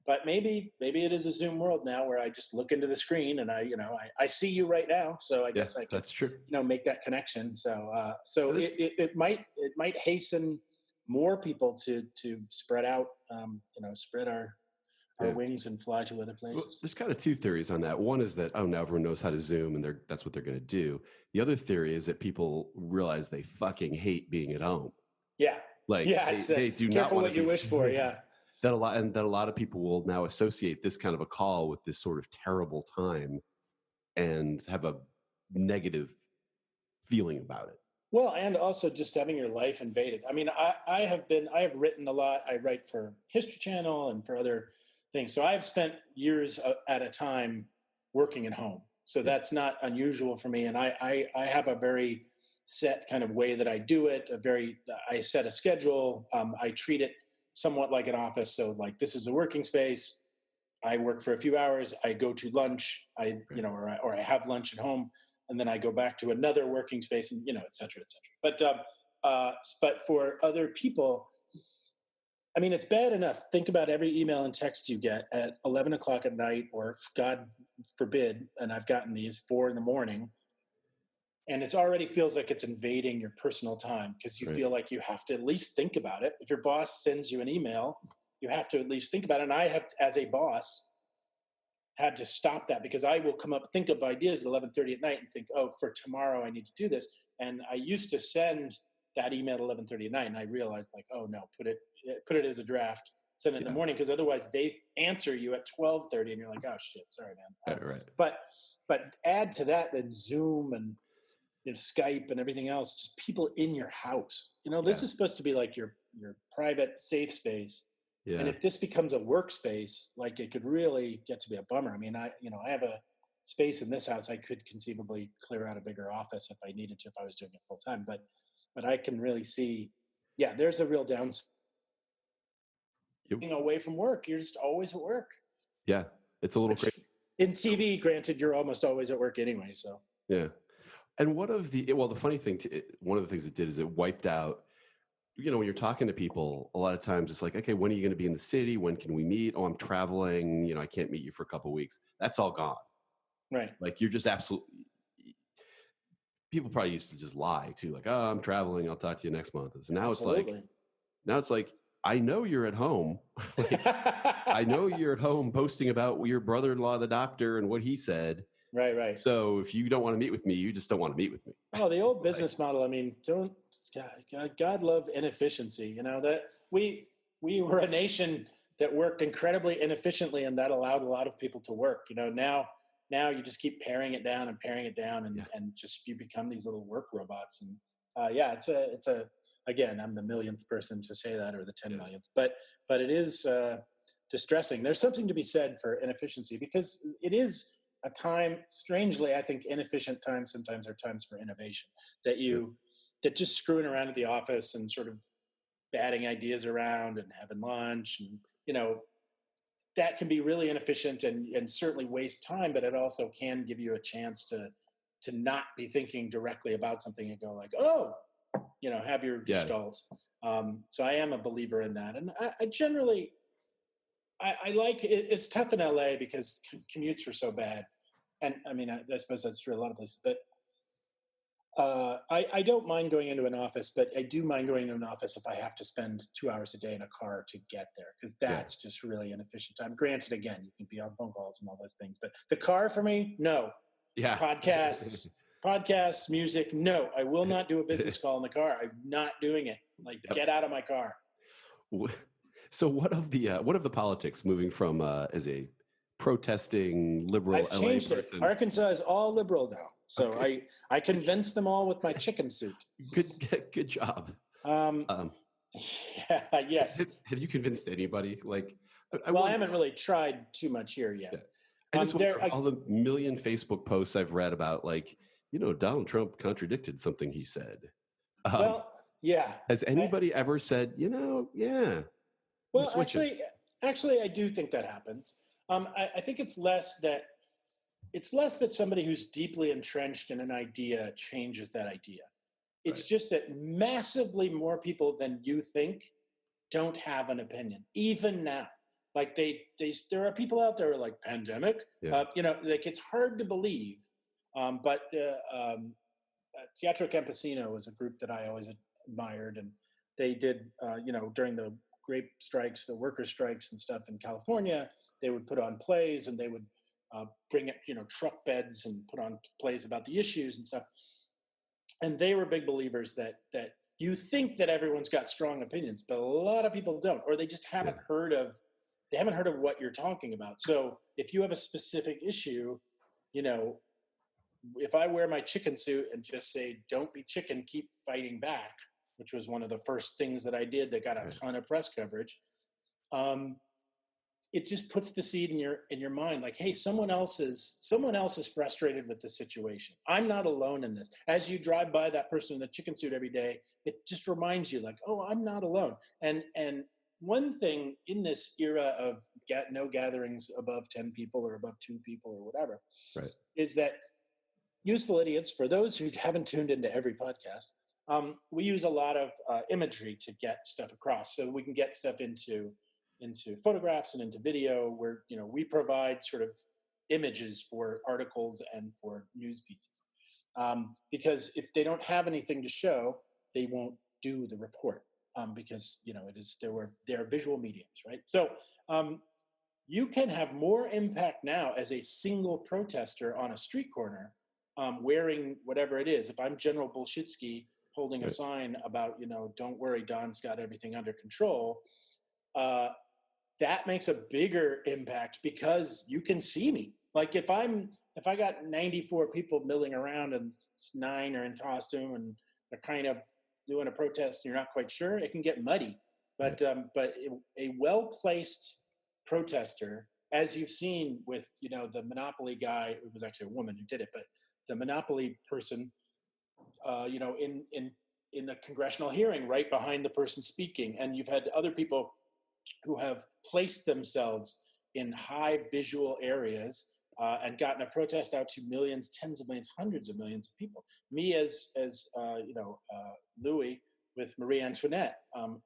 but maybe it is a Zoom world now where I just look into the screen and I see you right now, so I Yeah. guess I can That's true. make that connection. So This- it might hasten more people to spread out, spread our yeah. wings and fly to other Well, places. there's kind of two theories on that. One is that, oh, now everyone knows how to Zoom and that's what they're going to do. The other theory is that people realize they fucking hate being at home. Yeah, Like yeah. It's they do not careful want what to you be. wish for. Yeah. That a lot of people will now associate this kind of a call with this sort of terrible time and have a negative feeling about it. Well, and also just having your life invaded. I mean, I have written a lot. I write for History Channel and for other things. So I've spent years at a time working at home. So Yeah. that's not unusual for me. And I have a very set kind of way that I do it. I set a schedule. I treat it somewhat like an office. So like, this is a working space. I work for a few hours. I go to lunch. Right. Or I have lunch at home, and then I go back to another working space, and et cetera, et cetera. But for other people, I mean, it's bad enough. Think about every email and text you get at 11 o'clock at night, or God forbid, and I've gotten these 4 in the morning, and it already feels like it's invading your personal time, because you Right. feel like you have to at least think about it. If your boss sends you an email, you have to at least think about it. And I have, as a boss, had to stop that, because I will think of ideas at 11:30 at night and think, oh, for tomorrow I need to do this. And I used to send that email at 11:30 at night, and I realized, like, oh no, put it as a draft, send it in the morning, because otherwise they answer you at 12:30 and you're like, oh shit, sorry, man. Right. But add to that then Zoom and Skype and everything else, just people in your house. This is supposed to be like your private safe space. Yeah. And if this becomes a workspace, like, it could really get to be a bummer. I mean, I have a space in this house. I could conceivably clear out a bigger office if I needed to, if I was doing it full time. But I can really see, yeah, there's a real downside. Away from work, you're just always at work. Yeah. It's a little crazy. In TV, granted, you're almost always at work anyway. So yeah. And the funny thing, one of the things it did is it wiped out, when you're talking to people, a lot of times it's like, okay, when are you going to be in the city? When can we meet? Oh, I'm traveling. I can't meet you for a couple of weeks. That's all gone. Right. Like, you're just absolutely, people probably used to just lie too. Like, oh, I'm traveling. I'll talk to you next month. So now it's like, I know you're at home. I know you're at home posting about your brother-in-law, the doctor, and what he said. Right. So if you don't want to meet with me, you just don't want to meet with me. Oh, the old business model. I mean, God love inefficiency. That we were a nation that worked incredibly inefficiently, and that allowed a lot of people to work. Now you just keep paring it down, and just you become these little work robots. And it's a again, I'm the millionth person to say that, or the 10 millionth, but it is distressing. There's something to be said for inefficiency, because it is a time, strangely, I think inefficient times sometimes are times for innovation, that just screwing around at the office and sort of batting ideas around and having lunch, and that can be really inefficient and certainly waste time, but it also can give you a chance to not be thinking directly about something and go like, oh, have your gestalt. So I am a believer in that. And I generally, I like it's tough in LA because commutes were so bad. And I mean, I suppose that's true a lot of places, but I don't mind going into an office, but I do mind going into an office if I have to spend 2 hours a day in a car to get there, because Yeah. that's just really inefficient time. Granted, again, you can be on phone calls and all those things, but the car for me, no. Yeah. Podcasts, music, no. I will not do a business call in the car. I'm not doing it. Like, Yep. get out of my car. So what of the politics moving from as a protesting liberal I've changed LA it. person? Arkansas is all liberal now, so Okay. I convinced them all with my chicken suit. Good job. Yeah, yes. Have you convinced anybody? Like, I Well, I wonder, haven't really tried too much here yet. yeah. I just wonder There, all the million Facebook posts I've read about, like, Donald Trump contradicted something he said. well, yeah. Has anybody ever said, yeah, I'm Well, switching? actually, I do think that happens. I think it's less that somebody who's deeply entrenched in an idea changes that idea. It's Right. just that massively more people than you think don't have an opinion, even now. Like there are people out there like pandemic. Yeah. Like it's hard to believe, but Teatro Campesino was a group that I always admired, and they did, during the grape strikes, the worker strikes and stuff in California, they would put on plays and they would bring it, truck beds and put on plays about the issues and stuff. And they were big believers that you think that everyone's got strong opinions, but a lot of people don't, or they just haven't heard of what you're talking about. So if you have a specific issue, if I wear my chicken suit and just say, don't be chicken, keep fighting back, which was one of the first things that I did that got a ton of press coverage, it just puts the seed in your mind, like, hey, someone else is frustrated with the situation. I'm not alone in this. As you drive by that person in the chicken suit every day, it just reminds you, like, oh, I'm not alone. And one thing in this era of no gatherings above 10 people or above 2 people or whatever, Right. is that Useful Idiots, for those who haven't tuned into every podcast, we use a lot of imagery to get stuff across, so we can get stuff into photographs and into video, where we provide sort of images for articles and for news pieces, because if they don't have anything to show, they won't do the report, because they're visual mediums, right? So you can have more impact now as a single protester on a street corner, wearing whatever it is. If I'm General Bolshitsky holding a sign about, don't worry, Don's got everything under control, that makes a bigger impact because you can see me. Like if I got 94 people milling around and 9 are in costume and they're kind of doing a protest and you're not quite sure, it can get muddy. But a well-placed protester, as you've seen with the Monopoly guy, it was actually a woman who did it, but the Monopoly person, in the congressional hearing, right behind the person speaking, and you've had other people who have placed themselves in high visual areas and gotten a protest out to millions, tens of millions, hundreds of millions of people. Me as Louis with Marie Antoinette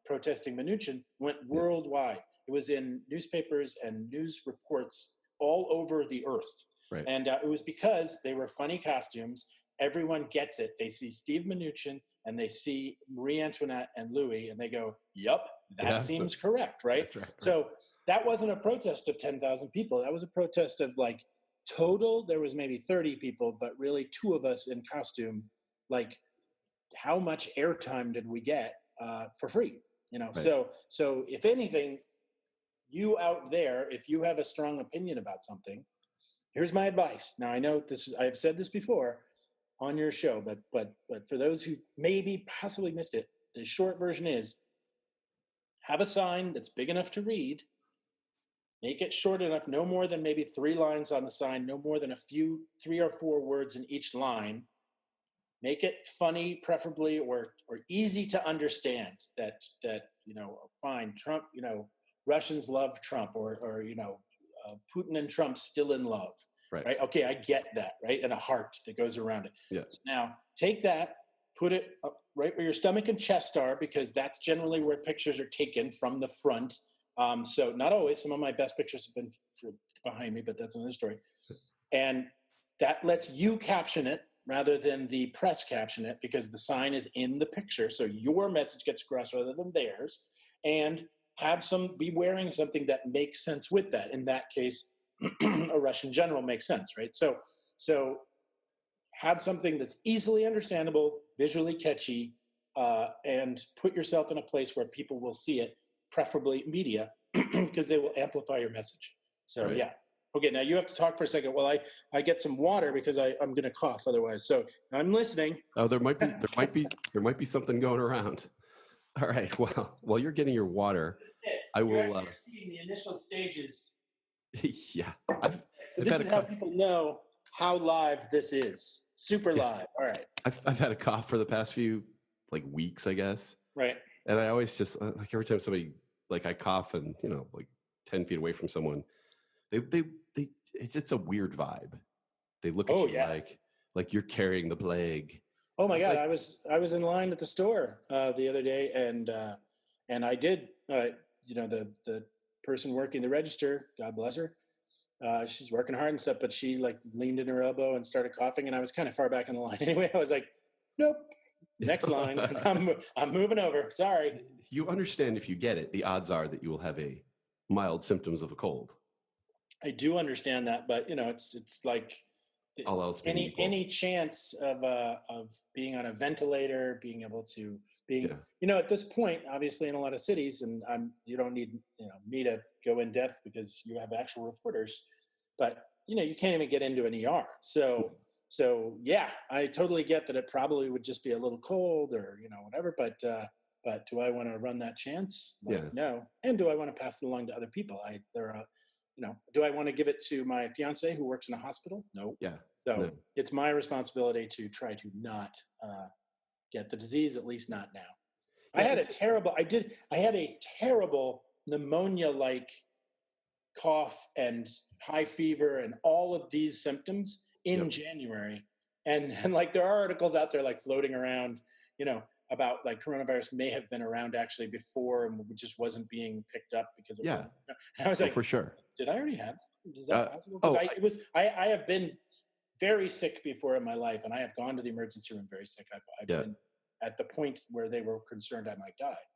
protesting Mnuchin went worldwide. It was in newspapers and news reports all over the earth. Right. And it was because they were funny costumes. Everyone gets it. They see Steve Mnuchin and they see Marie Antoinette and Louis, and they go, "Yup, that seems correct, right?" That's right. So that wasn't a protest of 10,000 people. That was a protest of like total. There was maybe 30 people, but really 2 of us in costume. Like, how much airtime did we get for free? Right. So if anything, you out there, if you have a strong opinion about something, here's my advice. Now I know I've said this before on your show, but for those who maybe possibly missed it, the short version is: have a sign that's big enough to read, make it short enough, no more than maybe 3 lines on the sign, no more than 3 or 4 words in each line. Make it funny, preferably, or easy to understand. That fine, Trump, Russians love Trump, or Putin and Trump still in love. Right? Okay, I get that, right? And a heart that goes around it. Yeah. So now take that, put it right where your stomach and chest are, because that's generally where pictures are taken, from the front. So not always. Some of my best pictures have been behind me, but that's another story. And that lets you caption it. rather than the press caption it, because the sign is in the picture. So your message gets across rather than theirs. And be wearing something that makes sense with that. In that case, a Russian general makes sense, right? So have something that's easily understandable, visually catchy, and put yourself in a place where people will see it, preferably media, because they will amplify your message. So Right. yeah. Okay, now you have to talk for a second while I get some water, because I'm going to cough otherwise. So I'm listening. Oh, there might be something going around. All right. Well, while you're getting your water, I will. You're seeing the initial stages. Yeah, I've So I've this had a is how cough. people know how live this is. Super Yeah, live. All right. I've had a cough for the past few like weeks, I guess. Right. And I always just like every time somebody like I cough and like 10 feet away from someone, they it's a weird vibe. They look at Oh you yeah. like you're carrying the plague. Oh my It's God, like, I was in line at the store the other day, and I did, the person working the register, God bless her, she's working hard and stuff, but she like leaned in her elbow and started coughing, and I was kind of far back in the line anyway. I was like, nope, next line. I'm moving over. Sorry. you understand if you get it, the odds are that you will have a mild symptoms of a cold. I do understand that, but it's like All else being equal. any chance of being on a ventilator, being able to being Yeah. at this point, obviously in a lot of cities, and you don't need me to go in depth because you have actual reporters, but you can't even get into an ER. So yeah, I totally get that it probably would just be a little cold or whatever, but do I want to run that chance? Like, Yeah. no. And do I want to pass it along to other people? Do I want to give it to my fiance who works in a hospital? No. Yeah. So No. it's my responsibility to try to not get the disease, at least not now. Yeah, I had a terrible pneumonia-like cough and high fever and all of these symptoms in Yep. January. And like there are articles out there like floating around, about like coronavirus may have been around actually before and just wasn't being picked up because it Yeah. wasn't. And I was like, for sure. did I already have it? Is that possible? oh, Because I have been very sick before in my life, and I have gone to the emergency room very sick. I've Yeah. been at the point where they were concerned I might die.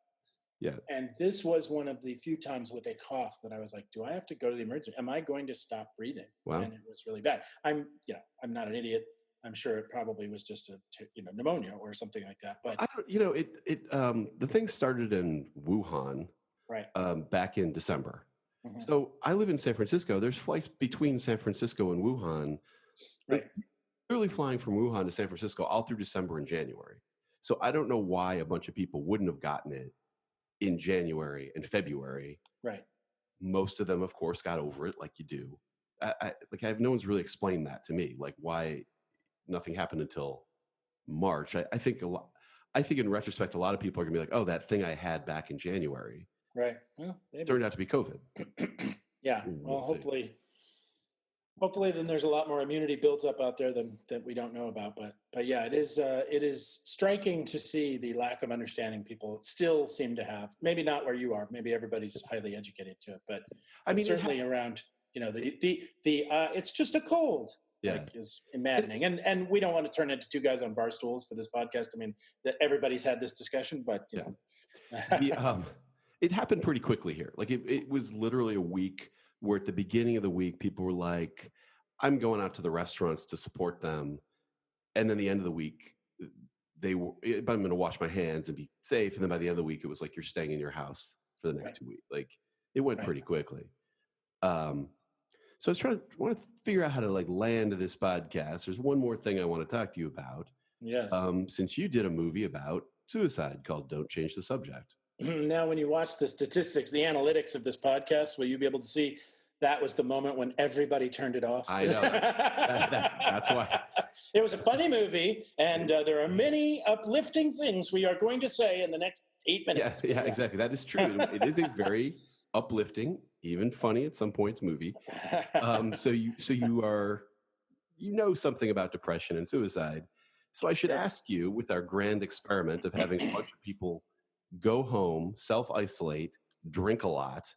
Yeah. And this was one of the few times with a cough that I was like, do I have to go to the emergency? Am I going to stop breathing? Wow. And it was really bad. I'm not an idiot. I'm sure it probably was just pneumonia or something like that. But I don't, the thing started in Wuhan, right. Back in December. Mm-hmm. So I live in San Francisco. There's flights between San Francisco and Wuhan. Right. Literally flying from Wuhan to San Francisco all through December and January. So I don't know why a bunch of people wouldn't have gotten it in January and February. Right. Most of them, of course, got over it like you do. No one's really explained that to me, like why nothing happened until March. I think in retrospect, a lot of people are gonna be like, "Oh, that thing I had back in January, right, well, maybe. Turned out to be COVID." Yeah. Well, hopefully then there's a lot more immunity built up out there that we don't know about. But yeah, it is striking to see the lack of understanding people still seem to have. Maybe not where you are. Maybe everybody's highly educated to it, but I mean, certainly around it's just a cold. Yeah. Like is maddening. And we don't want to turn into two guys on bar stools for this podcast. I mean, that everybody's had this discussion, but it happened pretty quickly here. Like it was literally a week where at the beginning of the week, people were like, I'm going out to the restaurants to support them. And then the end of the week, I'm going to wash my hands and be safe. And then by the end of the week, it was like, you're staying in your house for the next 2 weeks. Like it went pretty quickly. So I want to figure out how to like land this podcast. There's one more thing I want to talk to you about. Yes. Since you did a movie about suicide called Don't Change the Subject. Now, when you watch the statistics, the analytics of this podcast, will you be able to see that was the moment when everybody turned it off? I know. That's why. It was a funny movie, and there are many uplifting things we are going to say in the next 8 minutes. Yeah, exactly. That is true. It is a very uplifting, even funny at some points movie. So you are, something about depression and suicide. So I should ask you, with our grand experiment of having a bunch of people go home, self-isolate, drink a lot,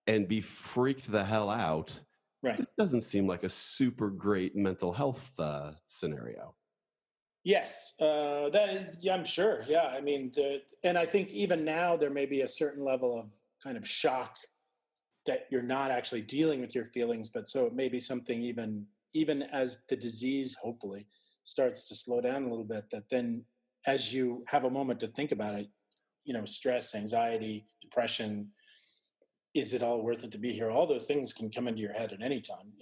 and be freaked the hell out, Right. This doesn't seem like a super great mental health scenario. Yes, that is, yeah, I'm sure. Yeah, I mean, and I think even now there may be a certain level of kind of shock that you're not actually dealing with your feelings, but so it may be something even as the disease hopefully starts to slow down a little bit, that then as you have a moment to think about it, stress, anxiety, depression, is it all worth it to be here? All those things can come into your head at any time,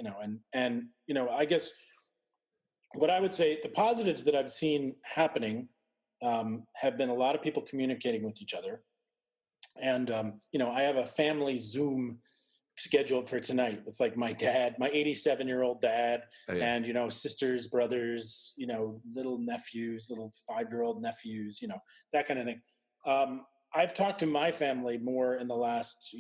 and I guess what I would say, the positives that I've seen happening have been a lot of people communicating with each other. And, I have a family Zoom scheduled for tonight with like my dad, my 87-year-old dad, Oh, yeah. and, sisters, brothers, little nephews, little 5-year-old nephews, that kind of thing. I've talked to my family more in the last,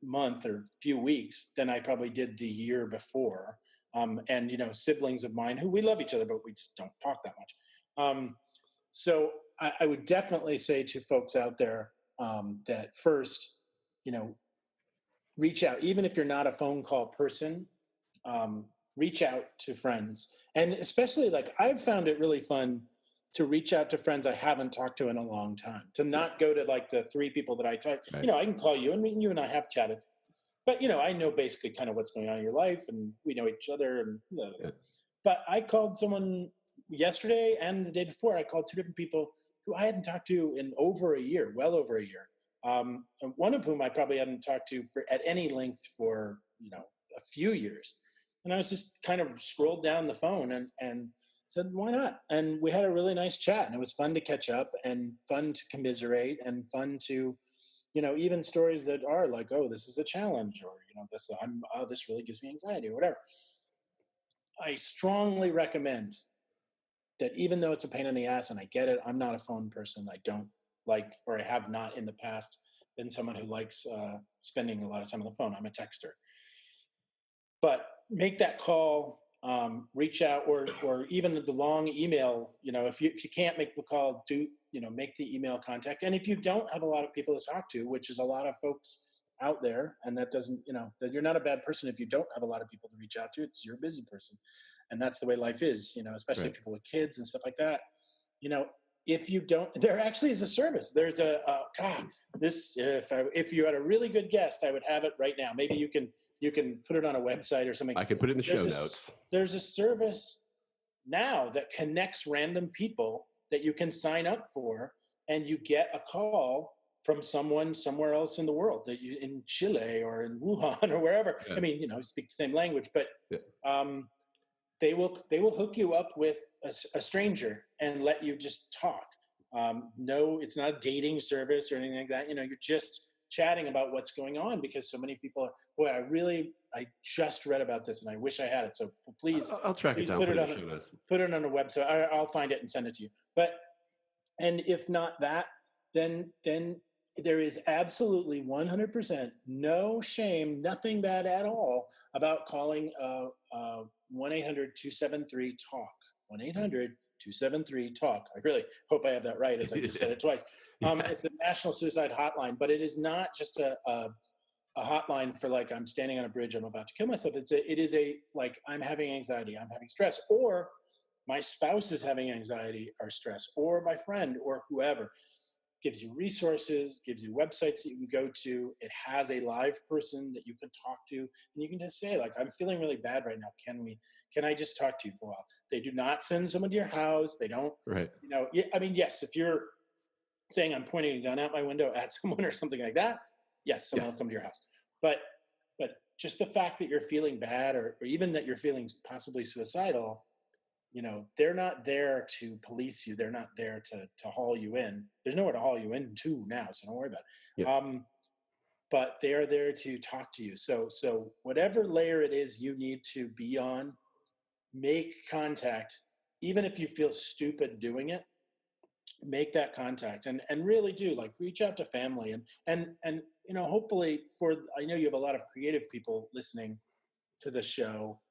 month or few weeks than I probably did the year before. And siblings of mine who we love each other, but we just don't talk that much. So I would definitely say to folks out there that first, you know, reach out, even if you're not a phone call person, reach out to friends. And especially like I've found it really fun to reach out to friends I haven't talked to in a long time, to Yeah. not go to like the 3 people that I talk, Right. I can call you and you and I have chatted, but I know basically kind of what's going on in your life and we know each other and blah, blah, blah. Yeah. But I called someone yesterday and the day before. I called 2 different people who I hadn't talked to in over a year, well over a year. And one of whom I probably hadn't talked to for at any length for a few years. And I was just kind of scrolled down the phone and said, why not? And we had a really nice chat, and it was fun to catch up and fun to commiserate and fun to even stories that are like, oh, this is a challenge, or this really gives me anxiety, or whatever. I strongly recommend that, even though it's a pain in the ass, and I get it, I'm not a phone person. I don't like, or I have not in the past been someone who likes spending a lot of time on the phone. I'm a texter. But make that call, reach out, or even the long email. If you can't make the call, do make the email contact. And if you don't have a lot of people to talk to, which is a lot of folks out there, and that doesn't that you're not a bad person if you don't have a lot of people to reach out to. You're a busy person, and that's the way life is. Especially Right. people with kids and stuff like that. you know if you don't, there actually is a service. There's God, this, if you had a really good guest, I would have it right now. Maybe you can put it on a website or something. I can put it in the show there's a notes. there's a service now that connects random people that you can sign up for, and you get a call from someone somewhere else in the world, that you in Chile or in Wuhan or wherever. Yeah. I mean, you speak the same language, but Yeah. they will hook you up with a stranger and let you just talk. No, it's not a dating service or anything like that. You're just chatting about what's going on, because so many people. Boy, I just read about this and I wish I had it. So please, I'll track it down. put Put it it in on the show notes. put it on a website. I'll find it and send it to you. But and if not that, then there is absolutely 100% no shame, nothing bad at all about calling 1-800-273-TALK. 1-800-273-TALK. I really hope I have that right, as I just said it twice. Yeah. It's the National Suicide Hotline, but it is not just a hotline for like, I'm standing on a bridge, I'm about to kill myself. It is a like, I'm having anxiety, I'm having stress, or my spouse is having anxiety or stress, or my friend or whoever. Gives you resources, gives you websites that you can go to. It has a live person that you can talk to, and you can just say like, I'm feeling really bad right now. Can I just talk to you for a while? They do not send someone to your house. They don't, Right. I mean, yes, if you're saying I'm pointing a gun out my window at someone or something like that, yes, someone Yeah. will come to your house. But just the fact that you're feeling bad, or even that you're feeling possibly suicidal, they're not there to police you. They're not there to haul you in. There's nowhere to haul you into now, so don't worry about Yeah. it. But they are there to talk to you. So whatever layer it is you need to be on, make contact. Even if you feel stupid doing it, make that contact, and really do, like, reach out to family, and hopefully, I know you have a lot of creative people listening to the show.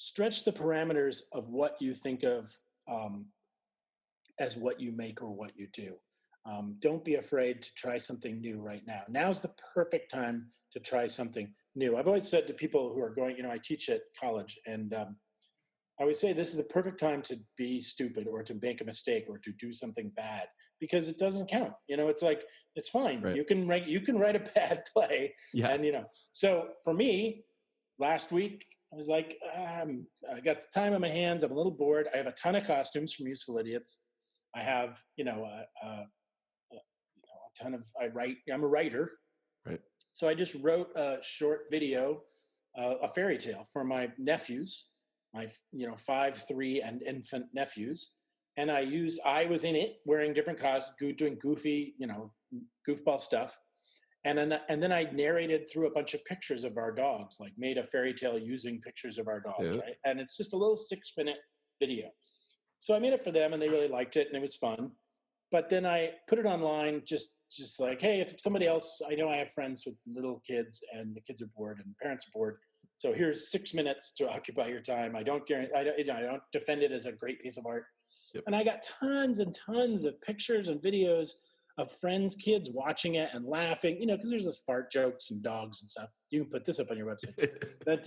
Stretch the parameters of what you think of um, as what you make or what you do. Don't be afraid to try something new right now. Now's the perfect time to try something new. I've always said to people who are going, I teach at college, and I always say this is the perfect time to be stupid or to make a mistake or to do something bad, because it doesn't count. It's like, it's fine. Right. You can write a bad play. Yeah. And, so for me, last week, I was like, I got time on my hands. I'm a little bored. I have a ton of costumes from Useful Idiots. I have, a ton of, I'm a writer. Right. So I just wrote a short video, a fairy tale for my nephews, my 5, 3, and infant nephews. And I was in it wearing different costumes, doing goofy, goofball stuff. And then I narrated through a bunch of pictures of our dogs, like made a fairy tale using pictures of our dogs, right? And it's just a little 6-minute video. So I made it for them, and they really liked it, and it was fun. But then I put it online, just like, hey, if somebody else, I know I have friends with little kids, and the kids are bored, and parents are bored. So here's 6 minutes to occupy your time. I don't defend it as a great piece of art. Yep. And I got tons and tons of pictures and videos of friends' kids watching it and laughing, because there's those fart jokes and dogs and stuff. You can put this up on your website. But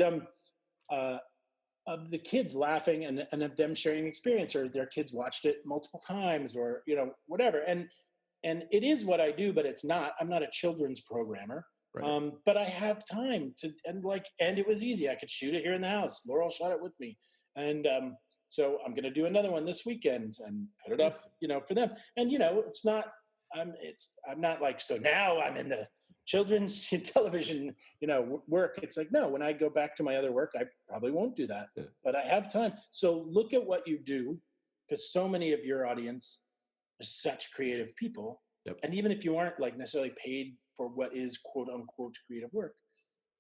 of the kids laughing and then them sharing experience, or their kids watched it multiple times, or whatever. And it is what I do, but it's not. I'm not a children's programmer. Right. But I have time to, and it was easy. I could shoot it here in the house. Laurel shot it with me, and so I'm going to do another one this weekend and put it up, for them. And it's not. I'm not like, so now I'm in the children's television, work. It's like, no, when I go back to my other work, I probably won't do that, but I have time. So look at what you do, because so many of your audience are such creative people. Yep. And even if you aren't necessarily paid for what is quote unquote creative work,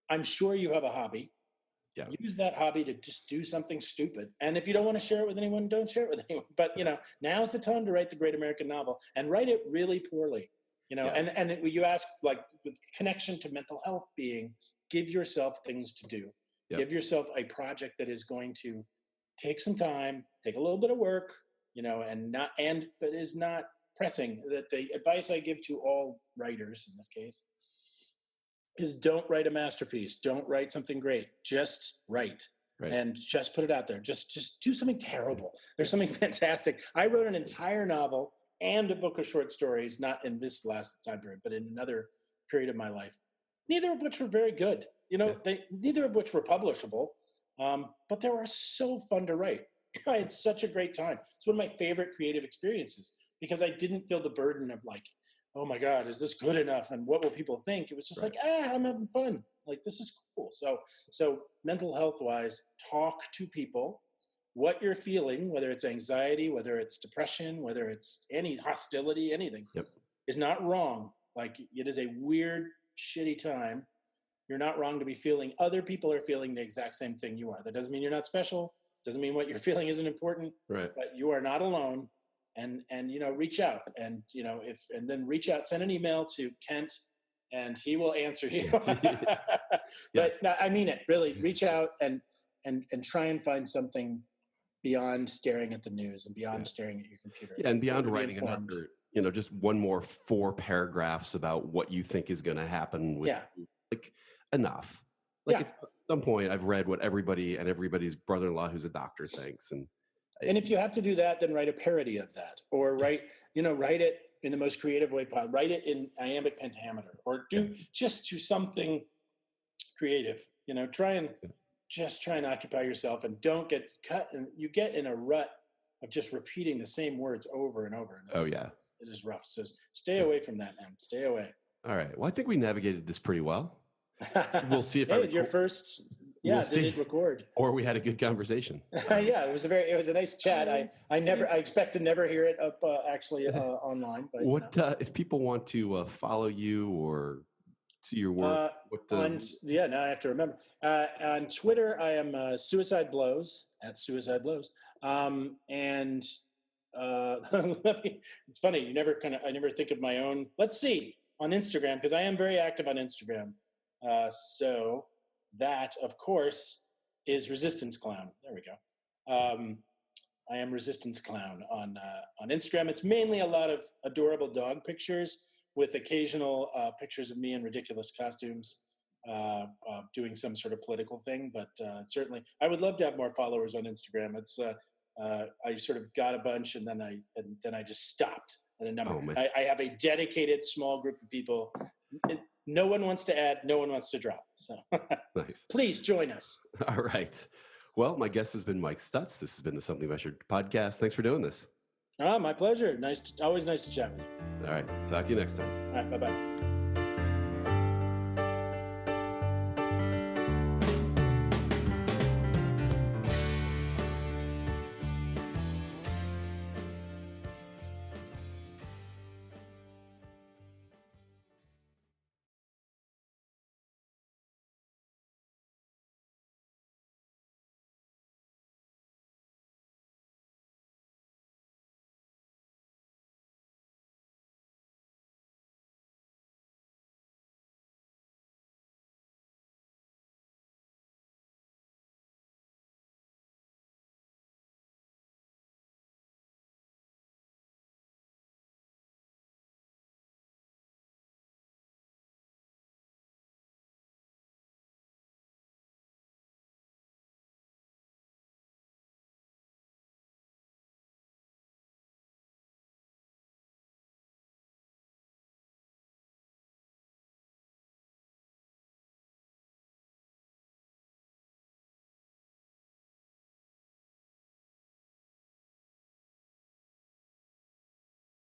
I'm sure you have a hobby. Yeah. Use that hobby to just do something stupid. And if you don't want to share it with anyone, don't share it with anyone. But, now's the time to write the great American novel, and write it really poorly, and you ask, with connection to mental health being, give yourself things to do. Yep. Give yourself a project that is going to take some time, take a little bit of work, but is not pressing. That the advice I give to all writers in this case is, don't write a masterpiece. Don't write something great. Just write. Right. And just put it out there. Just do something terrible. There's something fantastic. I wrote an entire novel and a book of short stories, not in this last time period, but in another period of my life, neither of which were very good. Neither of which were publishable, but they were so fun to write. I had such a great time. It's one of my favorite creative experiences, because I didn't feel the burden of oh my God, is this good enough? And what will people think? It was just I'm having fun. This is cool. So mental health wise, talk to people, what you're feeling, whether it's anxiety, whether it's depression, whether it's any hostility, anything, is not wrong. It is a weird, shitty time. You're not wrong to be feeling. Other people are feeling the exact same thing you are. That doesn't mean you're not special. Doesn't mean what you're feeling isn't important. Right. But you are not alone. And reach out, and then reach out, send an email to Kent, and he will answer you. But no, I mean it, really. Reach out and try and find something beyond staring at the news and beyond staring at your computer. Yeah, and beyond writing another, just one more 4 paragraphs about what you think is going to happen with enough. It's, at some point I've read what everybody's brother-in-law who's a doctor thinks, and if you have to do that, then write a parody of that, or write it in the most creative way possible. Write it in iambic pentameter, or do something creative. Try and occupy yourself, and don't get cut. And you get in a rut of just repeating the same words over and over. And it is rough. So stay away from that, man. Stay away. All right. Well, I think we navigated this pretty well. We'll see if with your first. Yeah, did it record? Or we had a good conversation. Yeah, it was a nice chat. I expect to never hear it up online. But what if people want to follow you or see your work? Now I have to remember. On Twitter, I am Suicide Blows at Suicide Blows. And it's funny. I never think of my own. Let's see, on Instagram, because I am very active on Instagram. So that, of course, is Resistance Clown. There we go. I am Resistance Clown on Instagram. It's mainly a lot of adorable dog pictures with occasional pictures of me in ridiculous costumes. doing some sort of political thing. But certainly, I would love to have more followers on Instagram. It's I sort of got a bunch, and then I just stopped at a number. Oh man, I have a dedicated small group of people. No one wants to add. No one wants to drop. So nice. please join us. All right. Well, my guest has been Mike Stutz. This has been the Something About Your podcast. Thanks for doing this. My pleasure. Always nice to chat with you. All right. Talk to you next time. All right. Bye-bye.